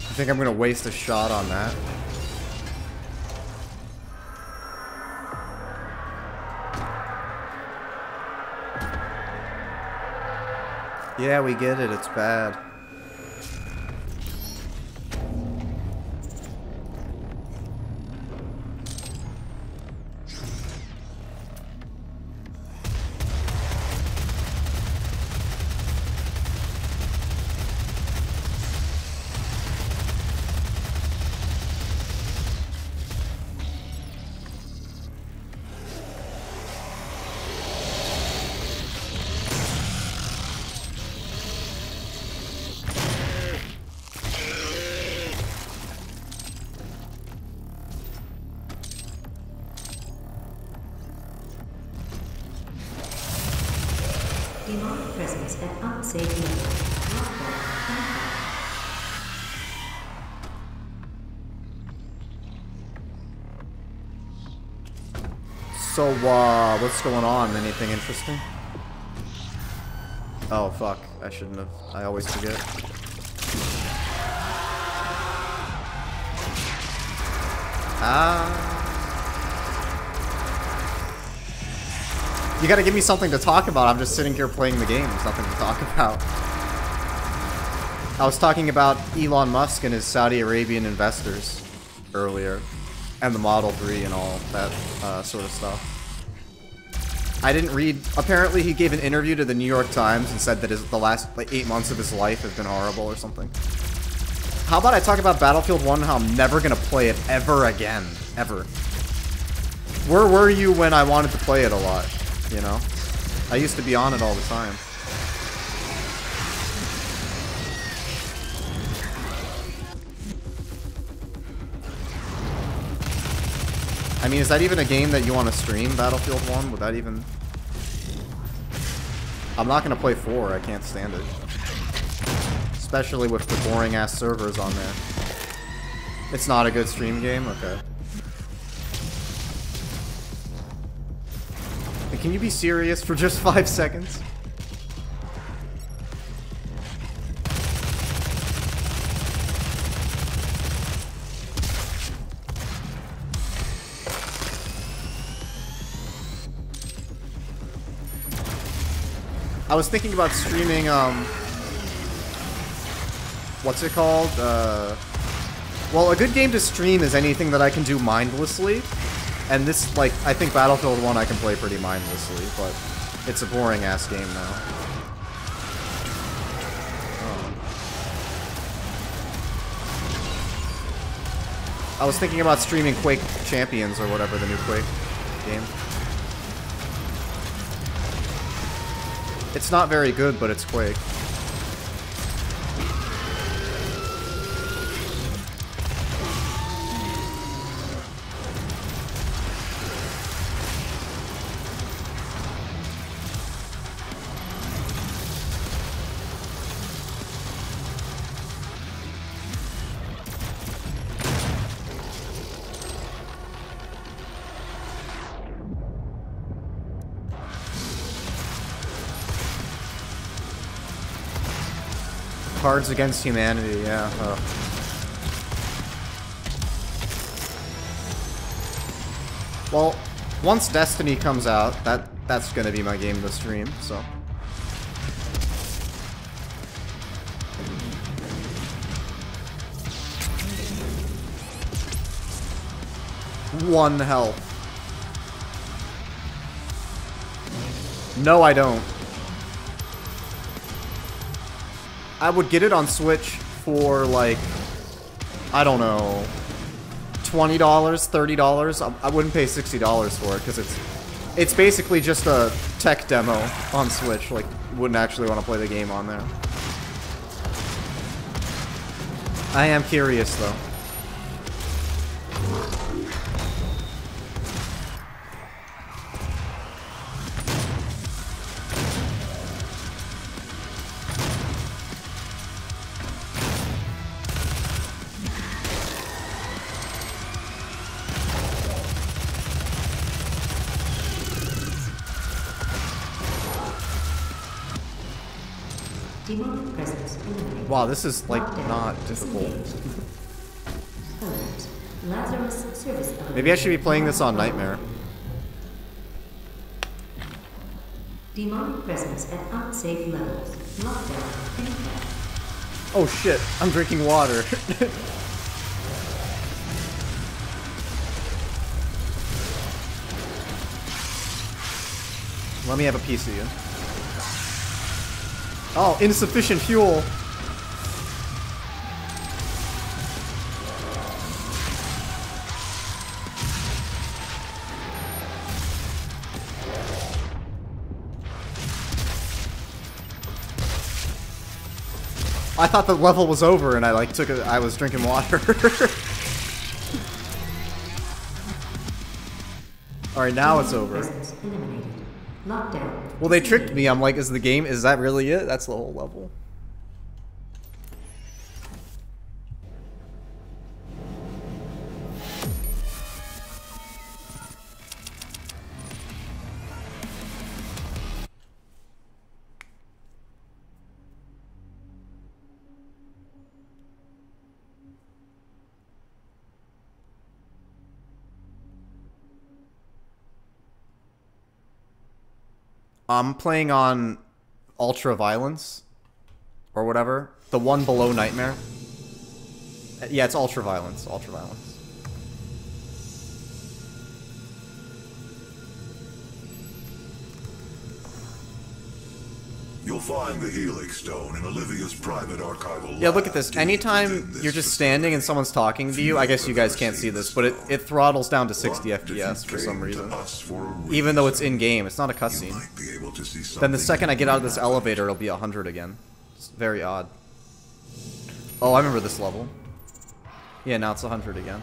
I think I'm gonna waste a shot on that. Yeah, we get it. It's bad. Demonic presence at unsafe level. So, what's going on? Anything interesting? Oh, fuck. I shouldn't have. I always forget. You gotta give me something to talk about. I'm just sitting here playing the game. There's nothing to talk about. I was talking about Elon Musk and his Saudi Arabian investors earlier. And the Model 3 and all that sort of stuff. I didn't read... Apparently he gave an interview to the New York Times and said that the last 8 months of his life have been horrible or something. How about I talk about Battlefield 1 and how I'm never gonna play it ever again. Ever. Where were you when I wanted to play it a lot? You know? I used to be on it all the time. I mean, is that even a game that you want to stream, Battlefield 1? Would that even... I'm not going to play 4, I can't stand it. Especially with the boring-ass servers on there. It's not a good stream game? Okay. Can you be serious for just 5 seconds? I was thinking about streaming, what's it called? Well, a good game to stream is anything that I can do mindlessly. And this, like, I think Battlefield 1 I can play pretty mindlessly, but it's a boring-ass game now. I was thinking about streaming Quake Champions or whatever, the new Quake game. It's not very good, but it's Quake. Cards Against Humanity, yeah. Well, once Destiny comes out, that's gonna be my game to stream, so. One health. No, I don't. I would get it on Switch for, like, I don't know, $20, $30. I wouldn't pay $60 for it, because it's basically just a tech demo on Switch. Like, wouldn't actually want to play the game on there. I am curious, though. Wow, this is, like, not difficult. Maybe I should be playing this on Nightmare. Demonic presence at unsafe levels. Lockdown. Oh shit, I'm drinking water. Let me have a piece of you. Oh, insufficient fuel. I thought the level was over and I like took it. I was drinking water. Alright, now it's over. Well, they tricked me. I'm like, is that really it? That's the whole level. I'm playing on Ultra Violence or whatever. The one below Nightmare. Yeah, it's Ultra Violence. Ultra Violence. You'll find the Helix Stone in Olivia's private archival. Yeah, look at this. Anytime you're just standing and someone's talking to you, I guess you guys can't see this, but it throttles down to 60 FPS for some reason. Even though it's in-game, it's not a cutscene. Then the second I get out of this elevator, it'll be 100 again. It's very odd. Oh, I remember this level. Yeah, now it's 100 again.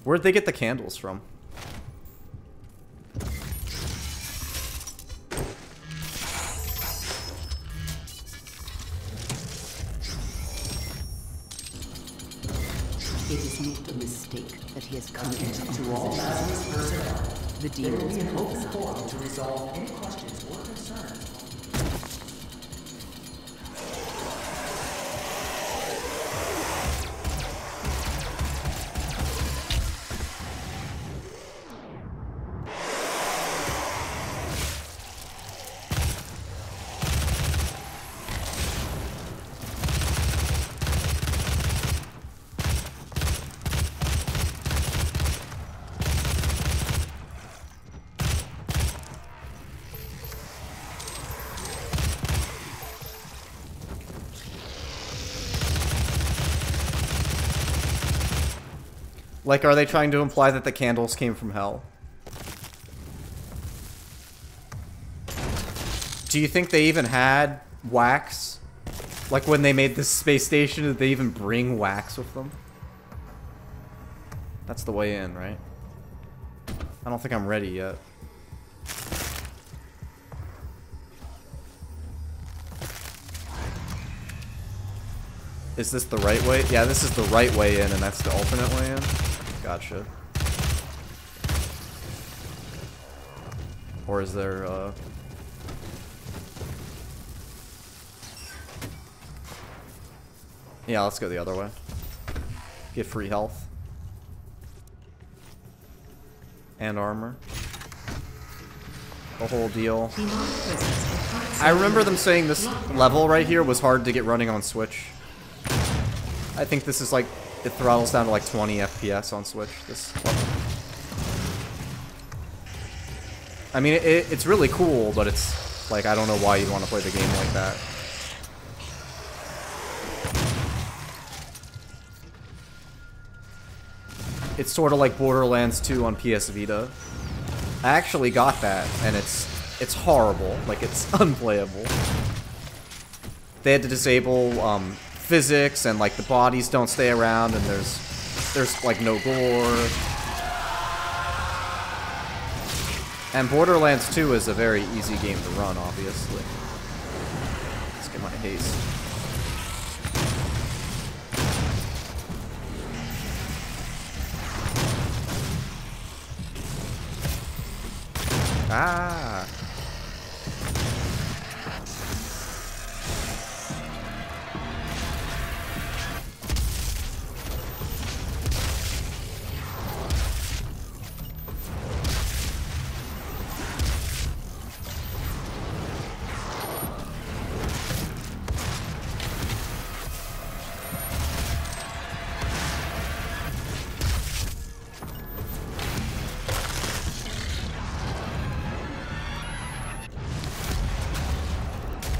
Where'd they get the candles from? It is not a mistake that he has come into our position. The There will demons be an will open decide. forum to resolve any questions or concerns. Like, are they trying to imply that the candles came from hell? Do you think they even had wax? Like, when they made this space station, did they even bring wax with them? That's the way in, right? I don't think I'm ready yet. Is this the right way? Yeah, this is the right way in, and that's the alternate way in? Gotcha. Or is there, yeah, let's go the other way. Get free health. And armor. The whole deal. I remember them saying this level right here was hard to get running on Switch. I think this is like, it throttles down to like 20 FPS on Switch, this level. I mean, it's really cool, but it's like, I don't know why you'd want to play the game like that. It's sort of like Borderlands 2 on PS Vita. I actually got that, and it's horrible. Like, it's unplayable. They had to disable physics, and like the bodies don't stay around, and there's like no gore. And Borderlands 2 is a very easy game to run, obviously. Let's get my haste. Ah.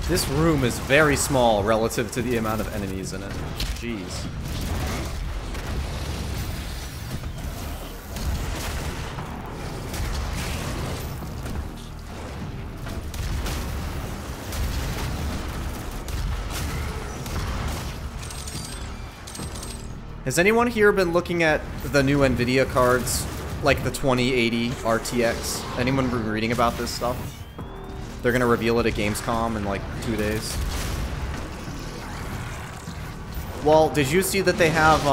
This room is very small relative to the amount of enemies in it. Jeez. Has anyone here been looking at the new Nvidia cards, like the 2080 RTX? Anyone been reading about this stuff? They're gonna reveal it at Gamescom in like 2 days. Well, did you see that they have,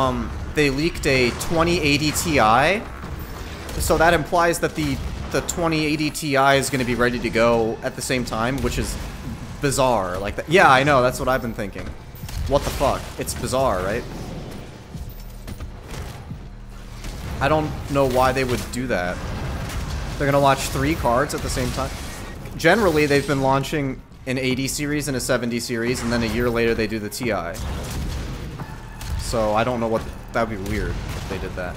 they leaked a 2080 Ti? So that implies that the 2080 Ti is gonna be ready to go at the same time, which is bizarre. Like that. Yeah, I know, that's what I've been thinking. What the fuck? It's bizarre, right? I don't know why they would do that. They're gonna launch 3 cards at the same time. Generally, they've been launching an 80 series and a 70 series, and then a year later they do the Ti. So I don't know what... That would be weird if they did that.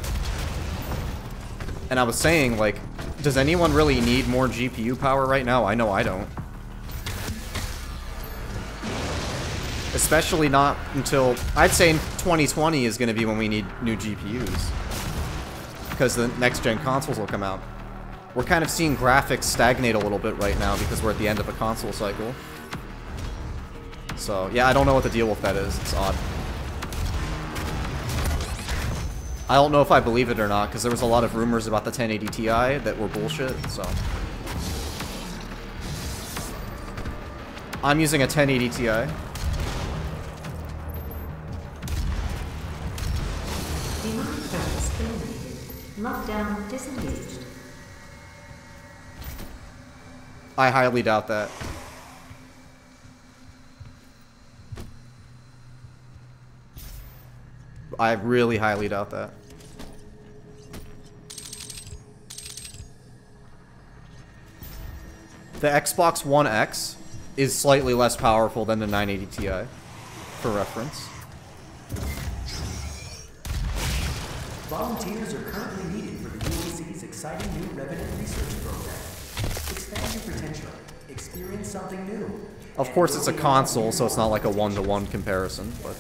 And I was saying, like, does anyone really need more GPU power right now? I know I don't. Especially not until... I'd say 2020 is going to be when we need new GPUs. Because the next-gen consoles will come out. We're kind of seeing graphics stagnate a little bit right now because we're at the end of a console cycle. So, yeah, I don't know what the deal with that is. It's odd. I don't know if I believe it or not, because there was a lot of rumors about the 1080 Ti that were bullshit, so... I'm using a 1080 Ti. Lockdown disengaged. I highly doubt that. I really highly doubt that. The Xbox One X is slightly less powerful than the 980 Ti, for reference. Volunteers are currently needed for the UAC's exciting new Revenant research program. Expand your potential. Experience something new. Of course, it's a console, so it's not like a one-to-one comparison, but...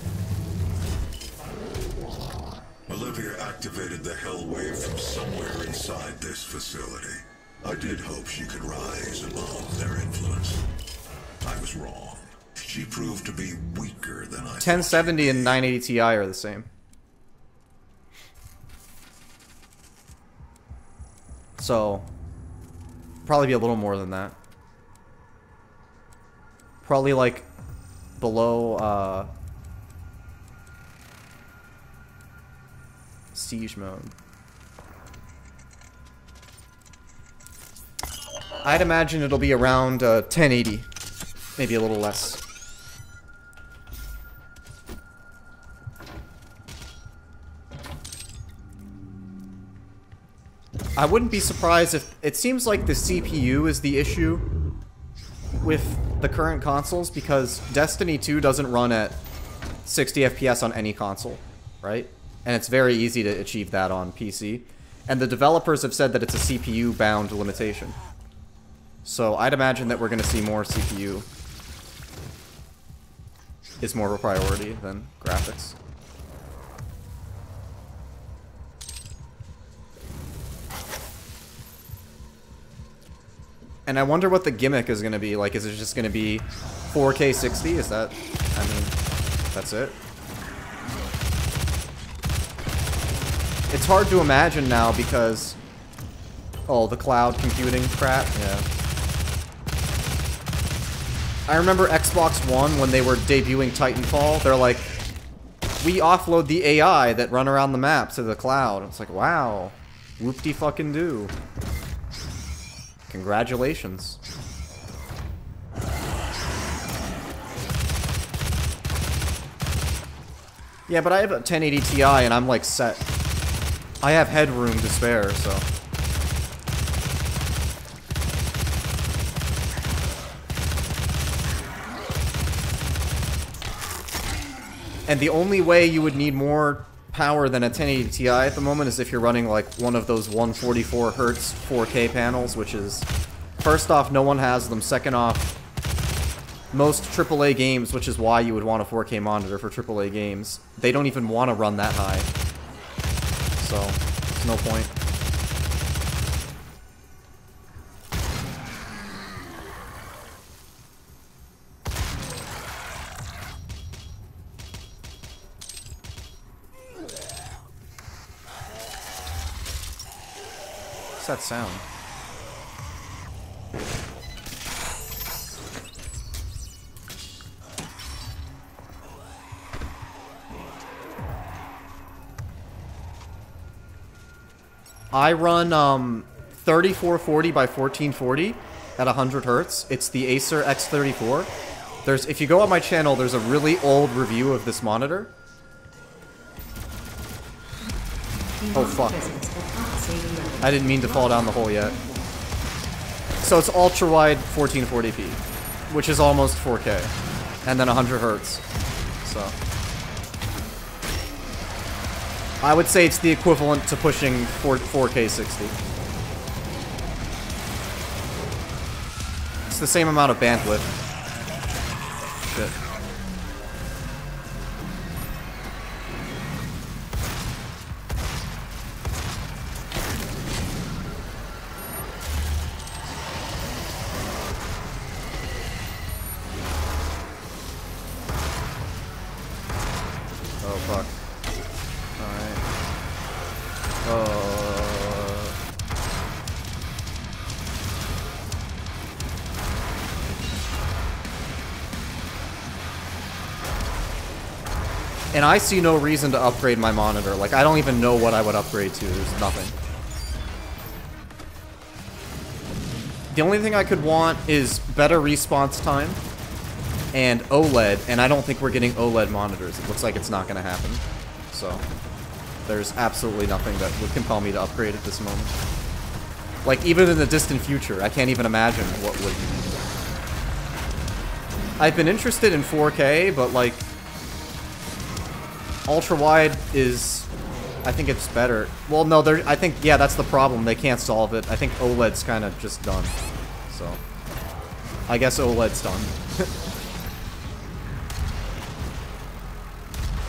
Olivia activated the Hell Wave from somewhere inside this facility. I did hope she could rise above their influence. I was wrong. She proved to be weaker than I 1070 and 980 Ti are the same. So, probably be a little more than that. Probably like below Siege mode. I'd imagine it'll be around 1080, maybe a little less. I wouldn't be surprised if... It seems like the CPU is the issue with the current consoles, because Destiny 2 doesn't run at 60 FPS on any console, right? And it's very easy to achieve that on PC. And the developers have said that it's a CPU-bound limitation. So I'd imagine that we're going to see more CPU is more of a priority than graphics. And I wonder what the gimmick is going to be. Like, is it just going to be 4K 60? Is that... I mean, that's it? It's hard to imagine now because... Oh, the cloud computing crap? Yeah. I remember Xbox One, when they were debuting Titanfall, they're like, we offload the AI that run around the map to the cloud. It's like, wow. Whoop-de-fucking-do. Congratulations. Yeah, but I have a 1080 Ti and I'm like set. I have headroom to spare, so... And the only way you would need more power than a 1080 Ti at the moment is if you're running like one of those 144 Hz 4K panels, which is, first off, no one has them. Second off, most AAA games, which is why you would want a 4K monitor for AAA games, they don't even want to run that high. So, there's no point. What's that sound? I run 3440 by 1440 at 100 Hertz. It's the Acer X34. There's, if you go on my channel, there's a really old review of this monitor. Oh fuck. I didn't mean to fall down the hole yet. So it's ultra-wide 1440p, which is almost 4K, and then 100 Hertz. So I would say it's the equivalent to pushing 4K 60. It's the same amount of bandwidth. Shit. Oh, fuck. Alright. And I see no reason to upgrade my monitor. Like, I don't even know what I would upgrade to. There's nothing. The only thing I could want is better response time and OLED, and I don't think we're getting OLED monitors. It looks like it's not going to happen. So, there's absolutely nothing that would compel me to upgrade at this moment. Like, even in the distant future, I can't even imagine what would... I've been interested in 4K, but, like, ultra-wide is... I think it's better. Well, no, I think, yeah, that's the problem. They can't solve it. I think OLED's kind of just done. So, I guess OLED's done.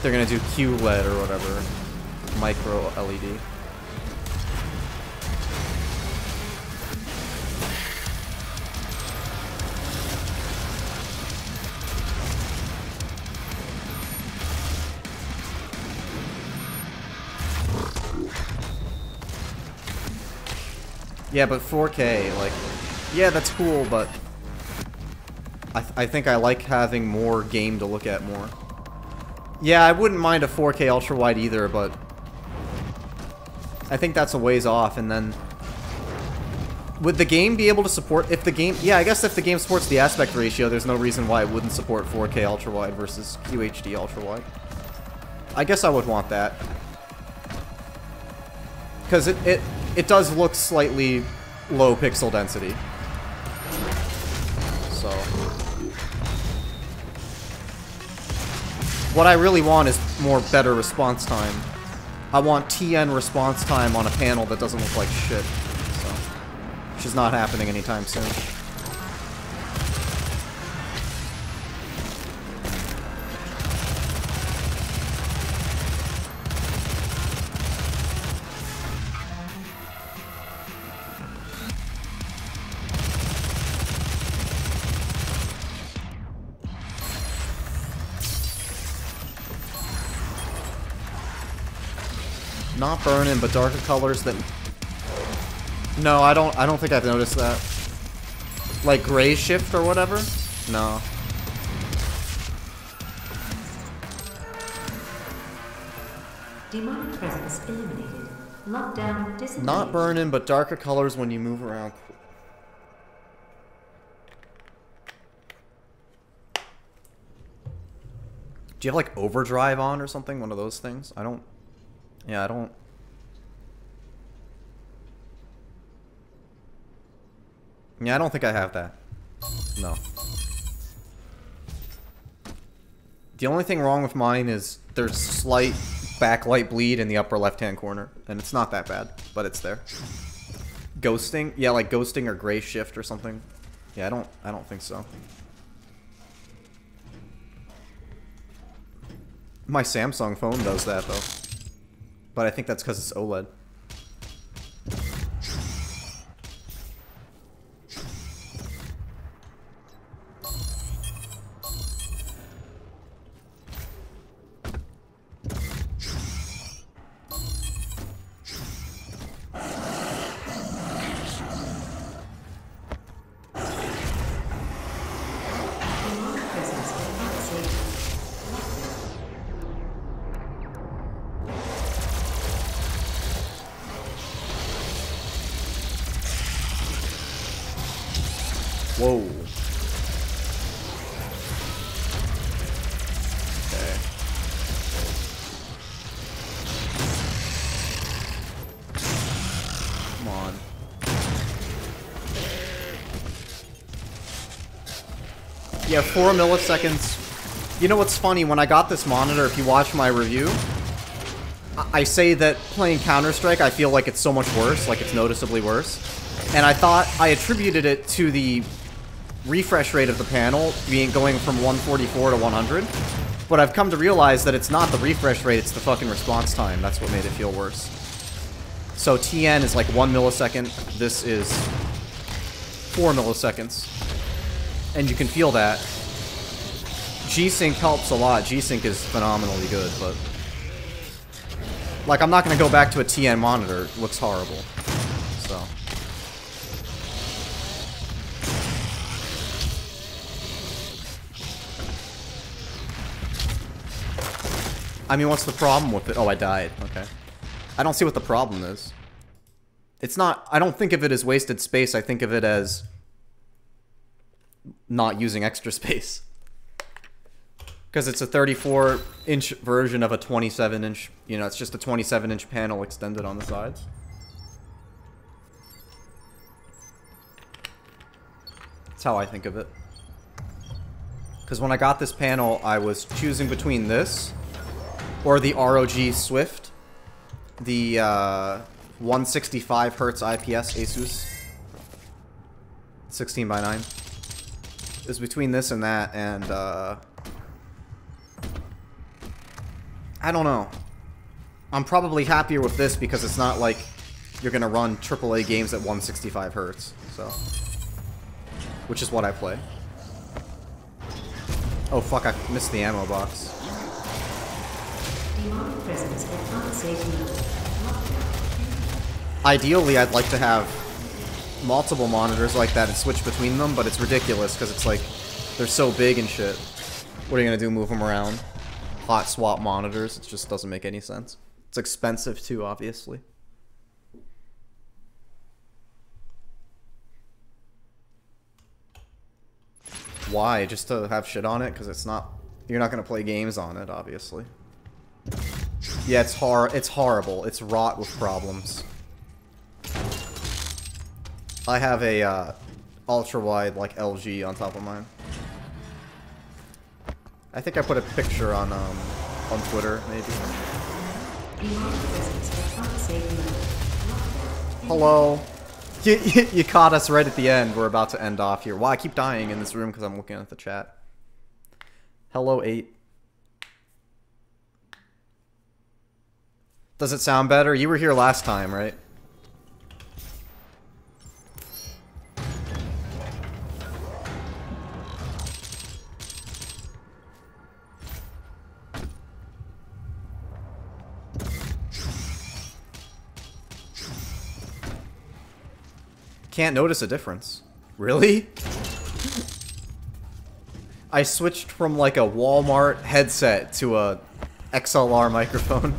They're gonna do QLED or whatever. Micro LED. Yeah, but 4K, like, yeah, that's cool, but I think I like having more game to look at more. Yeah, I wouldn't mind a 4K ultra-wide either, but I think that's a ways off, and then would the game be able to support, if the game, yeah, I guess if the game supports the aspect ratio, there's no reason why it wouldn't support 4K ultra-wide versus QHD ultra-wide. I guess I would want that. Because it does look slightly low pixel density. So. What I really want is better response time. I want TN response time on a panel that doesn't look like shit. So. Which is not happening anytime soon. Not burning, but darker colors that... No, I don't think I've noticed that. Like gray shift or whatever? No. Demonic presence eliminated. Lockdown disengaged. Not burning, but darker colors when you move around. Do you have like overdrive on or something? One of those things? I don't... Yeah, I don't... Yeah, I don't think I have that. No. The only thing wrong with mine is there's slight backlight bleed in the upper left-hand corner. And it's not that bad, but it's there. Ghosting? Yeah, like ghosting or gray shift or something. Yeah, I don't think so. My Samsung phone does that, though. But I think that's because it's OLED. Whoa. Okay. Come on. Yeah, 4 milliseconds. You know what's funny? When I got this monitor, if you watch my review, I say that playing Counter-Strike, I feel like it's so much worse, like it's noticeably worse. And I thought I attributed it to the refresh rate of the panel going from 144 to 100, but I've come to realize that it's not the refresh rate, it's the fucking response time. That's what made it feel worse. So TN is like 1 millisecond, this is 4 milliseconds. And you can feel that. G-Sync helps a lot. G-Sync is phenomenally good, but... Like, I'm not gonna go back to a TN monitor. It looks horrible. So... I mean, what's the problem with it? Oh, I died. Okay. I don't see what the problem is. It's not... I don't think of it as wasted space. I think of it as not using extra space. Because it's a 34-inch version of a 27-inch, you know, it's just a 27-inch panel extended on the sides. That's how I think of it. Because when I got this panel, I was choosing between this or the ROG Swift, the 165 Hertz IPS Asus 16:9. It was between this and that, and I don't know. I'm probably happier with this because it's not like you're gonna run AAA games at 165 Hertz, so. Which is what I play. Oh fuck, I missed the ammo box. Ideally, I'd like to have multiple monitors like that and switch between them, but it's ridiculous because it's like, they're so big and shit. What are you gonna do, move them around? Hot swap monitors, it just doesn't make any sense. It's expensive too, obviously. Why? Just to have shit on it? Because it's not... You're not going to play games on it, obviously. Yeah, it's horrible. It's wrought with problems. I have a ultra-wide, like, LG on top of mine. I think I put a picture on Twitter, maybe. Hello. You caught us right at the end. We're about to end off here. Wow, I keep dying in this room because I'm looking at the chat. Hello, 8. Does it sound better? You were here last time, right? Can't notice a difference. Really? I switched from like a Walmart headset to a XLR microphone.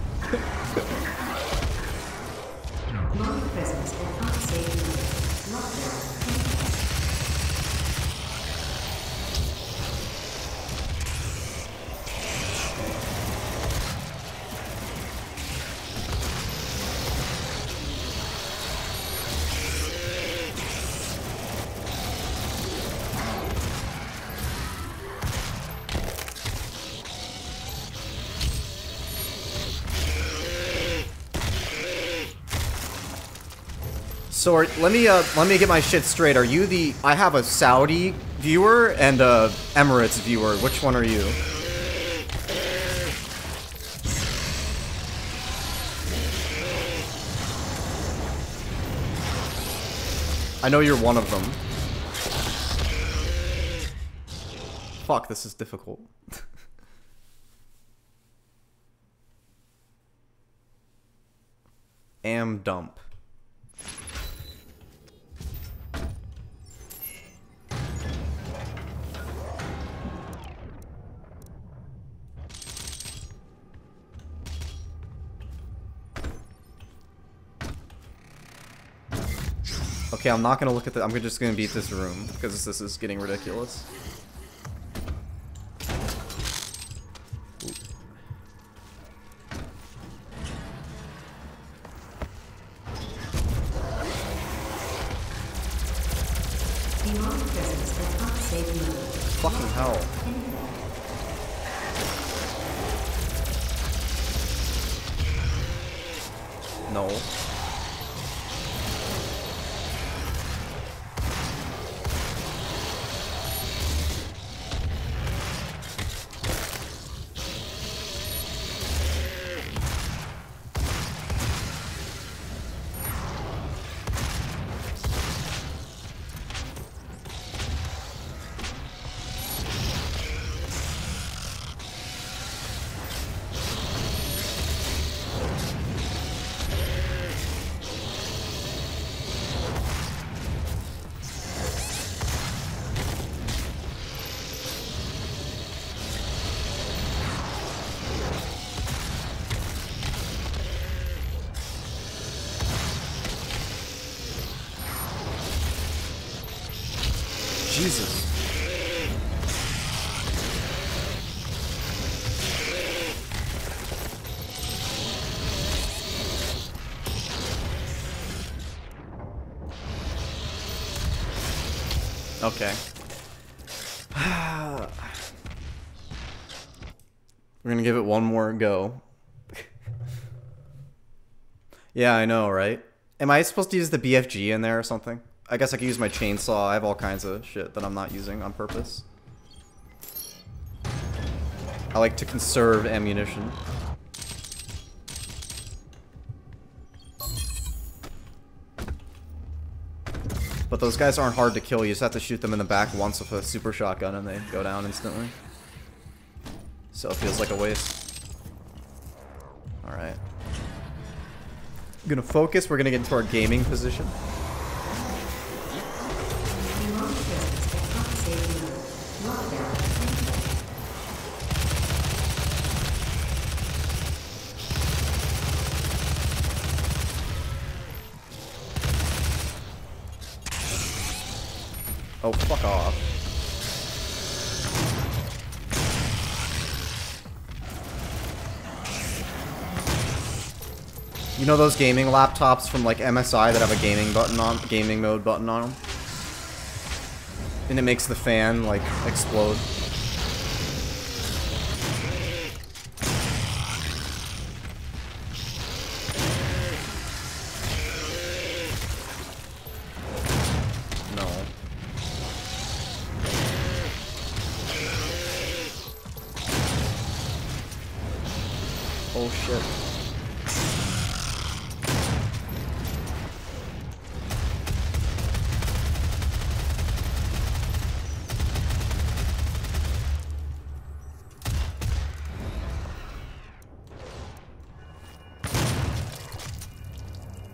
So let me get my shit straight. Are you the... I have a Saudi viewer and a Emirates viewer. Which one are you? I know you're one of them. Fuck, this is difficult. Am dump. Okay, I'm not gonna look at the... I'm just gonna beat this room, because this is getting ridiculous. Fucking hell. No. Jesus. Okay. We're gonna give it one more go. Yeah, I know, right? Am I supposed to use the BFG in there or something? I guess I could use my chainsaw. I have all kinds of shit that I'm not using on purpose. I like to conserve ammunition. But those guys aren't hard to kill. You just have to shoot them in the back once with a super shotgun and they go down instantly. So it feels like a waste. Alright. Gonna focus. We're gonna get into our gaming position. Oh, fuck off. You know those gaming laptops from like MSI that have a gaming mode button on them? And it makes the fan like explode. Oh shit.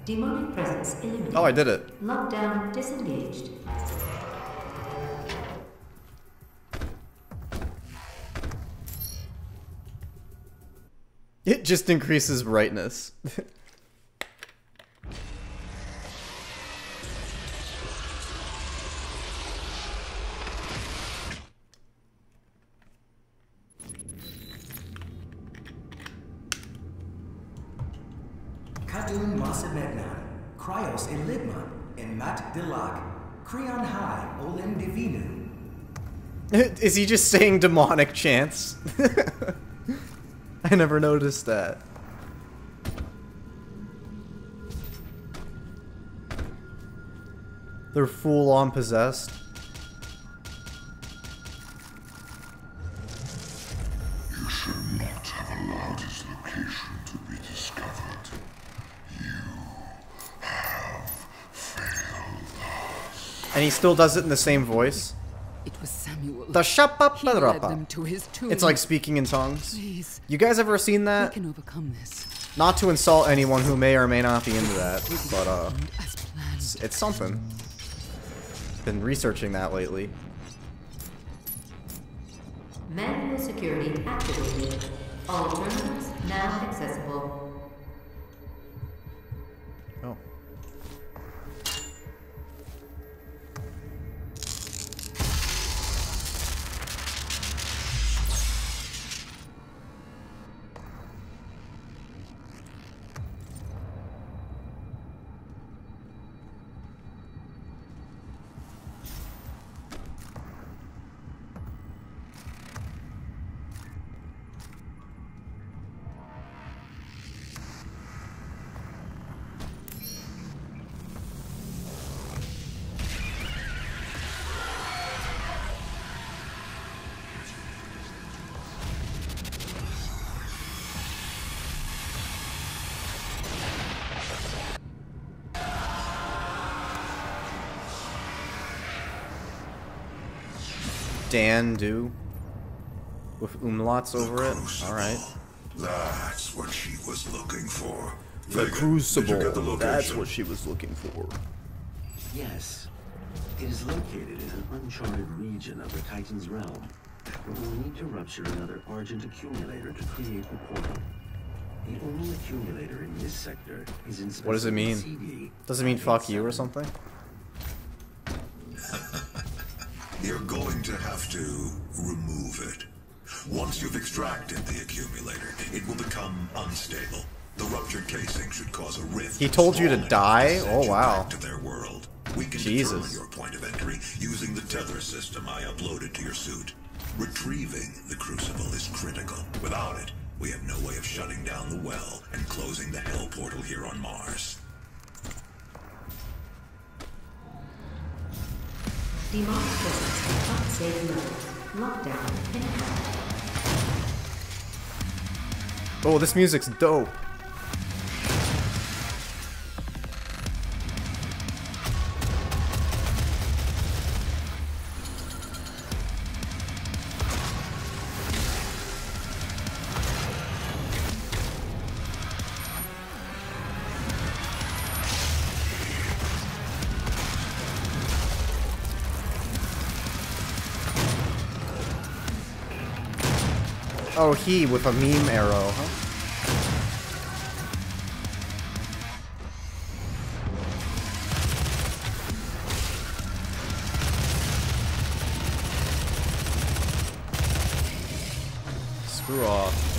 Demonic presence eliminated. Oh, I did it. Lockdown disengaged. It just increases brightness. Kadun Masamegnan, Kryos Eligma, and Mat Dilak, Creon High, Olim Divinu. Is he just saying demonic chants? I never noticed that. They're full on possessed. You should not have allowed his location to be discovered. You have failed us. And he still does it in the same voice. It was Samuel. The He led them to his tomb. It's like speaking in tongues. Please. You guys ever seen that? We can overcome this. Not to insult anyone who may or may not be into that, but it's something. Been researching that lately. Manual security activated. All terminals now accessible. Oh. Dan do with umlauts over it. All right. That's what she was looking for. The Vega, Crucible. did you get the location? That's what she was looking for. Yes. It is located in an uncharted region of the Titan's realm. But we'll need to rupture another Argent accumulator to create the portal. The only accumulator in this sector is in What does it mean? CD. Does it mean fuck you or something? You're going to have to remove it. Once you've extracted the accumulator, it will become unstable. The ruptured casing should cause a rift. He told you to die? Oh wow. To their world. We can determine your point of entry using the tether system I uploaded to your suit. Retrieving the Crucible is critical. Without it, we have no way of shutting down the well and closing the Hell portal here on Mars. Demonic presence at unsafe level. Lockdown imminent. Oh, this music's dope. Oh, he with a meme arrow, huh? Screw off.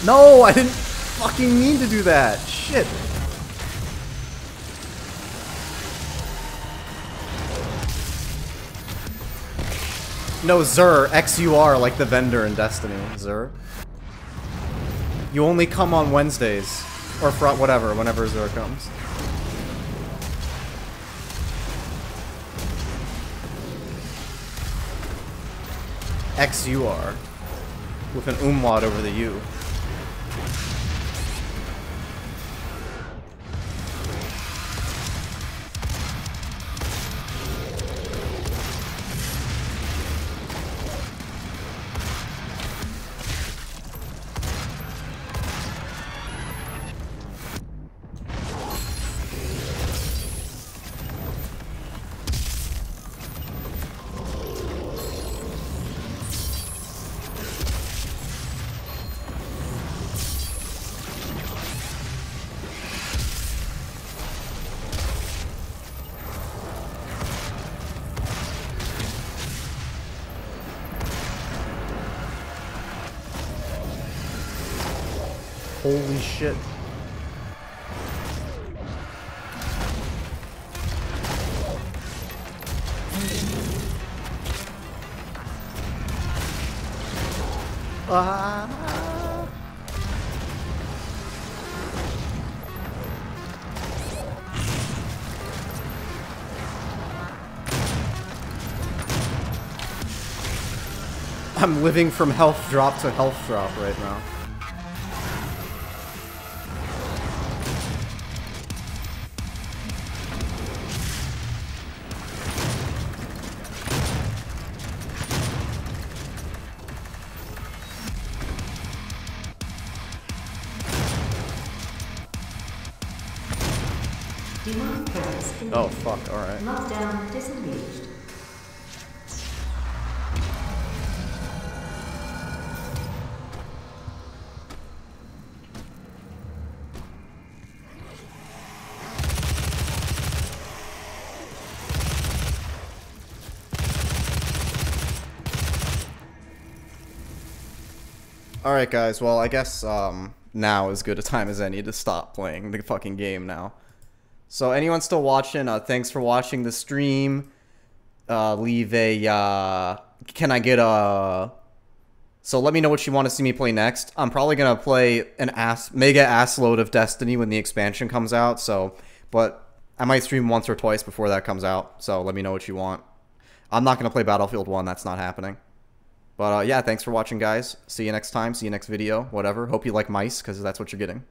No, I didn't fucking mean to do that. Shit. No, Xur. X-U-R, like the vendor in Destiny. Xur. You only come on Wednesdays. Or whatever, whenever Xur comes. X-U-R. With an umlaut over the U. Holy shit. I'm living from health drop to health drop right now. Oh fuck, alright. Lockdown disengaged. Alright guys, well I guess now is good a time as any to stop playing the fucking game now. So anyone still watching, thanks for watching the stream. Leave a, can I get a... So let me know what you want to see me play next. I'm probably going to play an mega ass load of Destiny when the expansion comes out, so... But I might stream once or twice before that comes out, so let me know what you want. I'm not going to play Battlefield 1, that's not happening. But yeah, thanks for watching guys. See you next time, see you next video, whatever. Hope you like mice, because that's what you're getting.